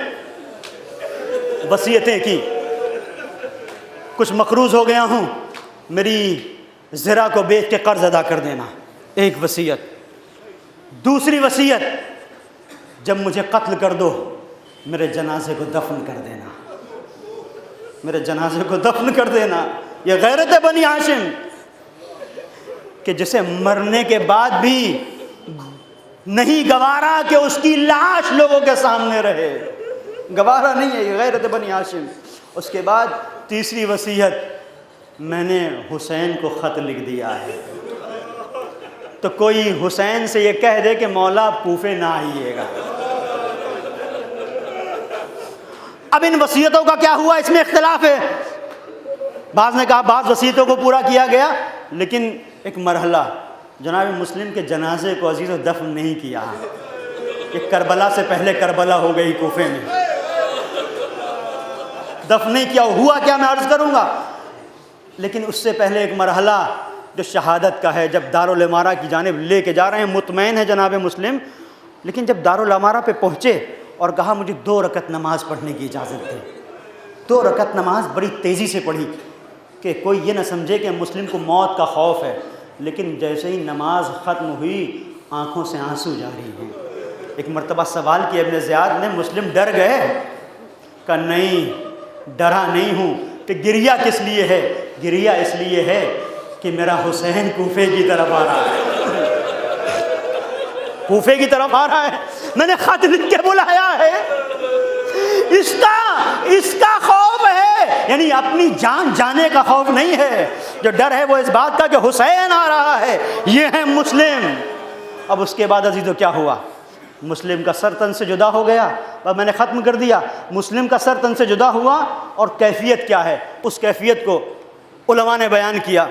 وصیتیں کی، کچھ مقروض ہو گیا ہوں، میری زرہ کو بیچ کے قرض ادا کر دینا، ایک وصیت۔ دوسری وصیت، جب مجھے قتل کر دو میرے جنازے کو دفن کر دینا، میرے جنازے کو دفن کر دینا۔ یہ غیرت بنی ہاشم کہ جسے مرنے کے بعد بھی نہیں گوارا کہ اس کی لاش لوگوں کے سامنے رہے، گوارا نہیں ہے، یہ غیرت بنی ہاشم۔ اس کے بعد تیسری وصیت، میں نے حسین کو خط لکھ دیا ہے، تو کوئی حسین سے یہ کہہ دے کہ مولا کوفے نہ آئیے گا۔ اب ان وصیتوں کا کیا ہوا، اس میں اختلاف ہے۔ بعض نے کہا بعض وصیتوں کو پورا کیا گیا، لیکن ایک مرحلہ جناب مسلم کے جنازے کو عزیز و دفن نہیں کیا۔ کہ کربلا سے پہلے کربلا ہو گئی کوفے میں، دفن نہیں کیا۔ ہوا کیا میں عرض کروں گا، لیکن اس سے پہلے ایک مرحلہ جو شہادت کا ہے، جب دارالامارہ کی جانب لے کے جا رہے ہیں، مطمئن ہے جناب مسلم، لیکن جب دارالامارہ پہ پہنچے اور کہا مجھے 2 رکعت نماز پڑھنے کی اجازت دے، 2 رکعت نماز بڑی تیزی سے پڑھی کہ کوئی یہ نہ سمجھے کہ مسلم کو موت کا خوف ہے، لیکن جیسے ہی نماز ختم ہوئی آنکھوں سے آنسو جاری ہیں۔ ایک مرتبہ سوال کیا ابن زیاد نے، مسلم ڈر گئے؟ کہ نہیں ڈرا نہیں ہوں۔ کہ گریہ کس لیے ہے؟ گریہ اس لیے ہے کہ میرا حسین کوفے کی طرف آ رہا ہے، کوفے کی طرف آ رہا ہے، میں نے خط لکھ کے بلایا ہے، اس کا خوف ہے، یعنی اپنی جان جانے کا خوف نہیں ہے، جو ڈر ہے وہ اس بات کا کہ حسین آ رہا ہے، یہ ہے مسلم۔ اب اس کے بعد عزیزو کیا ہوا، مسلم کا سر تن سے جدا ہو گیا، اب میں نے ختم کر دیا، مسلم کا سر تن سے جدا ہوا، اور کیفیت کیا ہے، اس کیفیت کو علماء نے بیان کیا۔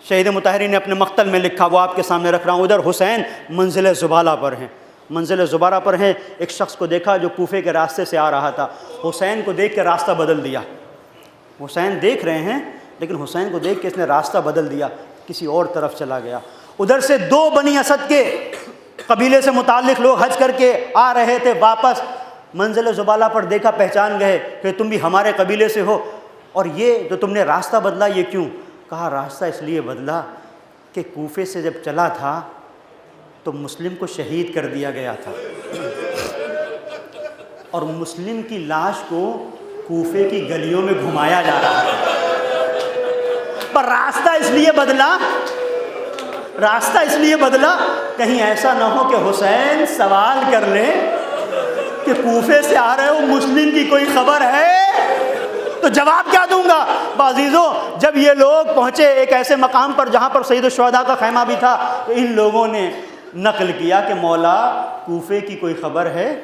شہید مطہری نے اپنے مقتل میں لکھا، وہ آپ کے سامنے رکھ رہا ہوں۔ ادھر حسین منزل زبالہ پر ہیں، منزل زبالہ پر ہیں، ایک شخص کو دیکھا جو کوفے کے راستے سے آ رہا تھا، حسین کو دیکھ کے راستہ بدل دیا۔ حسین دیکھ رہے ہیں لیکن حسین کو دیکھ کے اس نے راستہ بدل دیا، کسی اور طرف چلا گیا۔ ادھر سے 2 بنی اسد کے قبیلے سے متعلق لوگ حج کر کے آ رہے تھے، واپس منزل زبالہ پر دیکھا، پہچان گئے کہ تم بھی ہمارے قبیلے سے ہو، اور یہ جو تم نے راستہ بدلا یہ کیوں؟ کہا راستہ اس لیے بدلا کہ کوفے سے جب چلا تھا تو مسلم کو شہید کر دیا گیا تھا، اور مسلم کی لاش کو کوفے کی گلیوں میں گھمایا جا رہا تھا. پر راستہ اس لیے بدلا کہیں ایسا نہ ہو کہ حسین سوال کر لیں کہ کوفے سے آ رہے ہو، مسلم کی کوئی خبر ہے؟ تو جواب کیا دوں گا؟ عزیزو، جب یہ لوگ پہنچے ایک ایسے مقام پر جہاں پر سید الشہداء کا خیمہ بھی تھا، تو ان لوگوں نے نقل کیا کہ مولا کوفے کی کوئی خبر ہے؟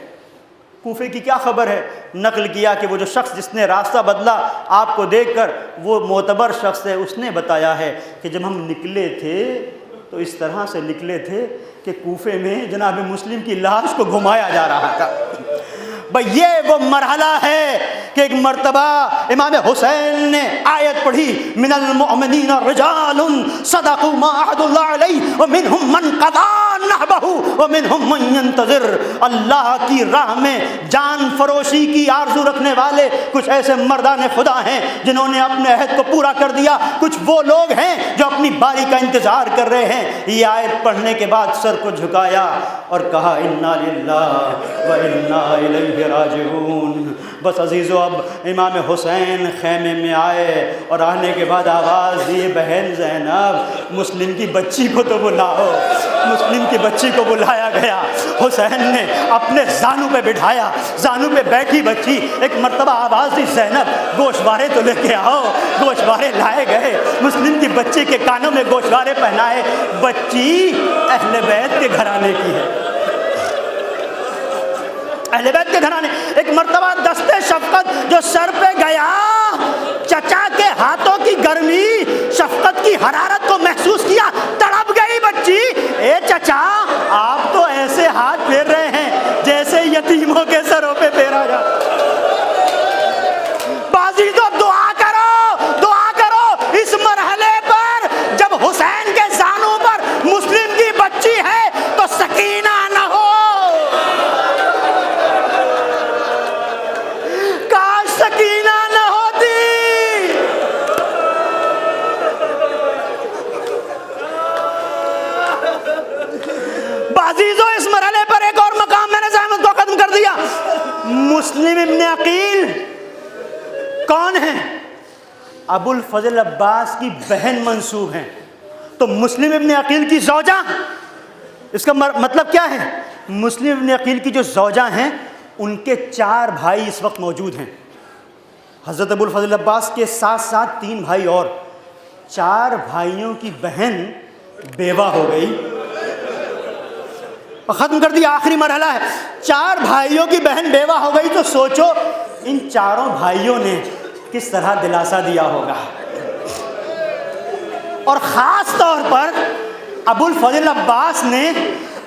کوفے کی کیا خبر ہے؟ نقل کیا کہ وہ جو شخص جس نے راستہ بدلا آپ کو دیکھ کر، وہ معتبر شخص ہے، اس نے بتایا ہے کہ جب ہم نکلے تھے تو اس طرح سے نکلے تھے کہ کوفے میں جناب مسلم کی لاش کو گھمایا جا رہا تھا. بھئی یہ وہ مرحلہ ہے کہ ایک مرتبہ امام حسین نے آیت پڑھی، من المؤمنین رجال صدقوا ما عهد اللہ علیہ ومنہم من قضى نحبہ ومنہم من ينتظر. اللہ کی راہ میں جان فروشی کی آرزو رکھنے والے کچھ ایسے مردان خدا ہیں جنہوں نے اپنے عہد کو پورا کر دیا، کچھ وہ لوگ ہیں جو اپنی باری کا انتظار کر رہے ہیں. یہ آیت پڑھنے کے بعد سر کو جھکایا اور کہا انا للہ و انا الیہ راجعون. بس عزیزو، اب امام حسین خیمے میں آئے اور آنے کے بعد آواز دی، بہن زینب مسلم کی بچی کو تو بلاؤ. مسلم کی بچی کو بلایا گیا. حسین نے اپنے زانو پہ بٹھایا، زانو پہ بیٹھی بچی. ایک مرتبہ آواز دی، زینب گوشوارے تو لے کے آؤ. گوشوارے لائے گئے، مسلم کی بچی کے کانوں میں گوشوارے پہنائے. بچی اہل بیت کے گھرانے کی ہے، اہل بیت کے گھرانے. ایک مرتبہ دستے شفقت جو سر پہ گیا، چچا کے ہاتھوں کی گرمی، شفقت کی حرارت کو محسوس کیا، تڑپ گئی بچی. اے چچا، آپ تو ایسے ہاتھ پھیر رہے ہیں جیسے یتیموں کے سروں پہ پھیرا جاتا. بازی تو دعا کرو اس مرحلے پر جب حسین کے زانوں پر مسلم کی بچی ہے تو سکینہ نہ ہو. کاش سکینہ نہ ہوتی. بازیزو، اس مرحلے پر ایک اور مقام میں نے زحمت کو ختم کر دیا. مسلم ابن عقیل کون ہیں؟ ابو الفضل عباس کی بہن منسوب ہیں. تو مسلم ابن عقیل کی زوجہ، اس کا مطلب کیا ہے؟ مسلم ابن عقیل کی جو زوجہ ہیں ان کے 4 بھائی اس وقت موجود ہیں. حضرت ابو الفضل عباس کے ساتھ ساتھ 3 بھائی اور. 4 بھائیوں کی بہن بیوہ ہو گئی. ختم کر دیا، آخری مرحلہ ہے. 4 بھائیوں کی بہن بیوہ ہو گئی تو سوچو ان 4 بھائیوں نے کس طرح دلاسا دیا ہوگا. اور خاص طور پر ابو الفضل عباس نے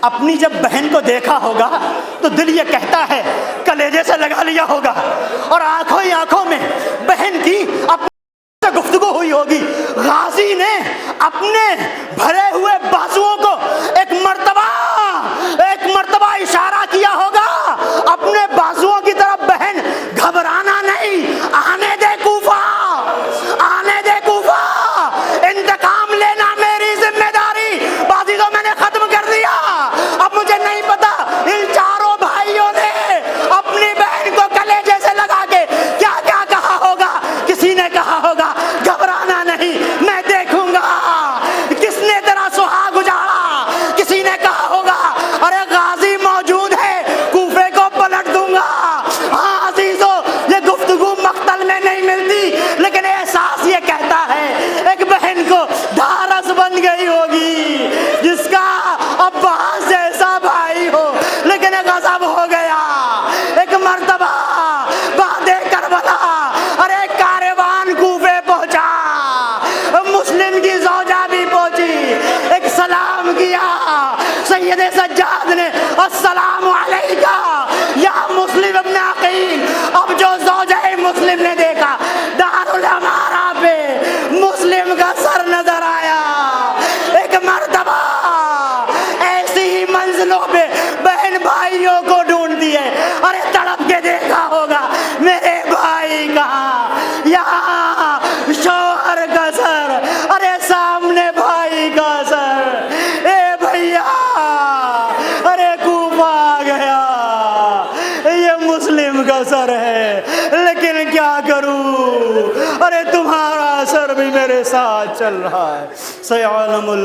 اپنی جب بہن کو دیکھا ہوگا تو دل یہ کہتا ہے، کلیجے سے لگا لیا ہوگا، اور آنکھوں ہی آنکھوں میں بہن کی اپنے سے گفتگو ہوئی ہوگی. غازی نے اپنے بھرے ہوئے بازوؤں کو ایک مرتبہ اشارہ کیا ہوگا اپنے بازوؤں کی طرف، بہن گھبرانا نہیں، آنے دے کوفہ، آنے دے کوفہ، انتقام لینا میری ذمہ داری. بازی تو میں نے ختم کر دیا. اب مجھے نہیں پتا ان 4 بھائیوں نے اپنی بہن کو کلیجے سے لگا کے کیا کیا کہا ہوگا. کسی نے کہا ہوگا گھبرانا نہیں، میں دیکھوں گا. کس نے تیرا سہاگ اجاڑا؟ کسی نے کہا ہوگا ارے غازی موجود ہے، کوفے کو پلٹ دوں گا. ہاں عزیزو، یہ گفتگو مقتل میں نہیں ملتی، لیکن احساس یہ کہتا ہے ایک بہن کو ڈھارس بن گئی ہوگی جس کا عباس جیسا بھائی ہو، لیکن غضب ہو گیا. ایک مرتبہ بعد کربلا ارے کاروان کوفے پہنچا، مسلم کی زوجہ بھی پہنچی. ایک سلام کیا سید سجاد نے، السلام علیکہ یا مسلم ابن عقیل. اب جو زوجہ مسلم نے دیکھا، دارالامارہ پہ مسلم کا سر نظر آیا. ایک مرتبہ ایسی ہی منزلوں پہ بہن بھائیوں کو ڈھونڈتی ہے. ارے تڑپ کے دیکھا ہوگا میرے بھائی کہاں، یہاں شوہر کا سر، ارے سامنے بھائی کا سر. اے بھیا، ارے کوفہ آ گیا، یہ مسلم ساتھ چل رہا ہے. سيعلم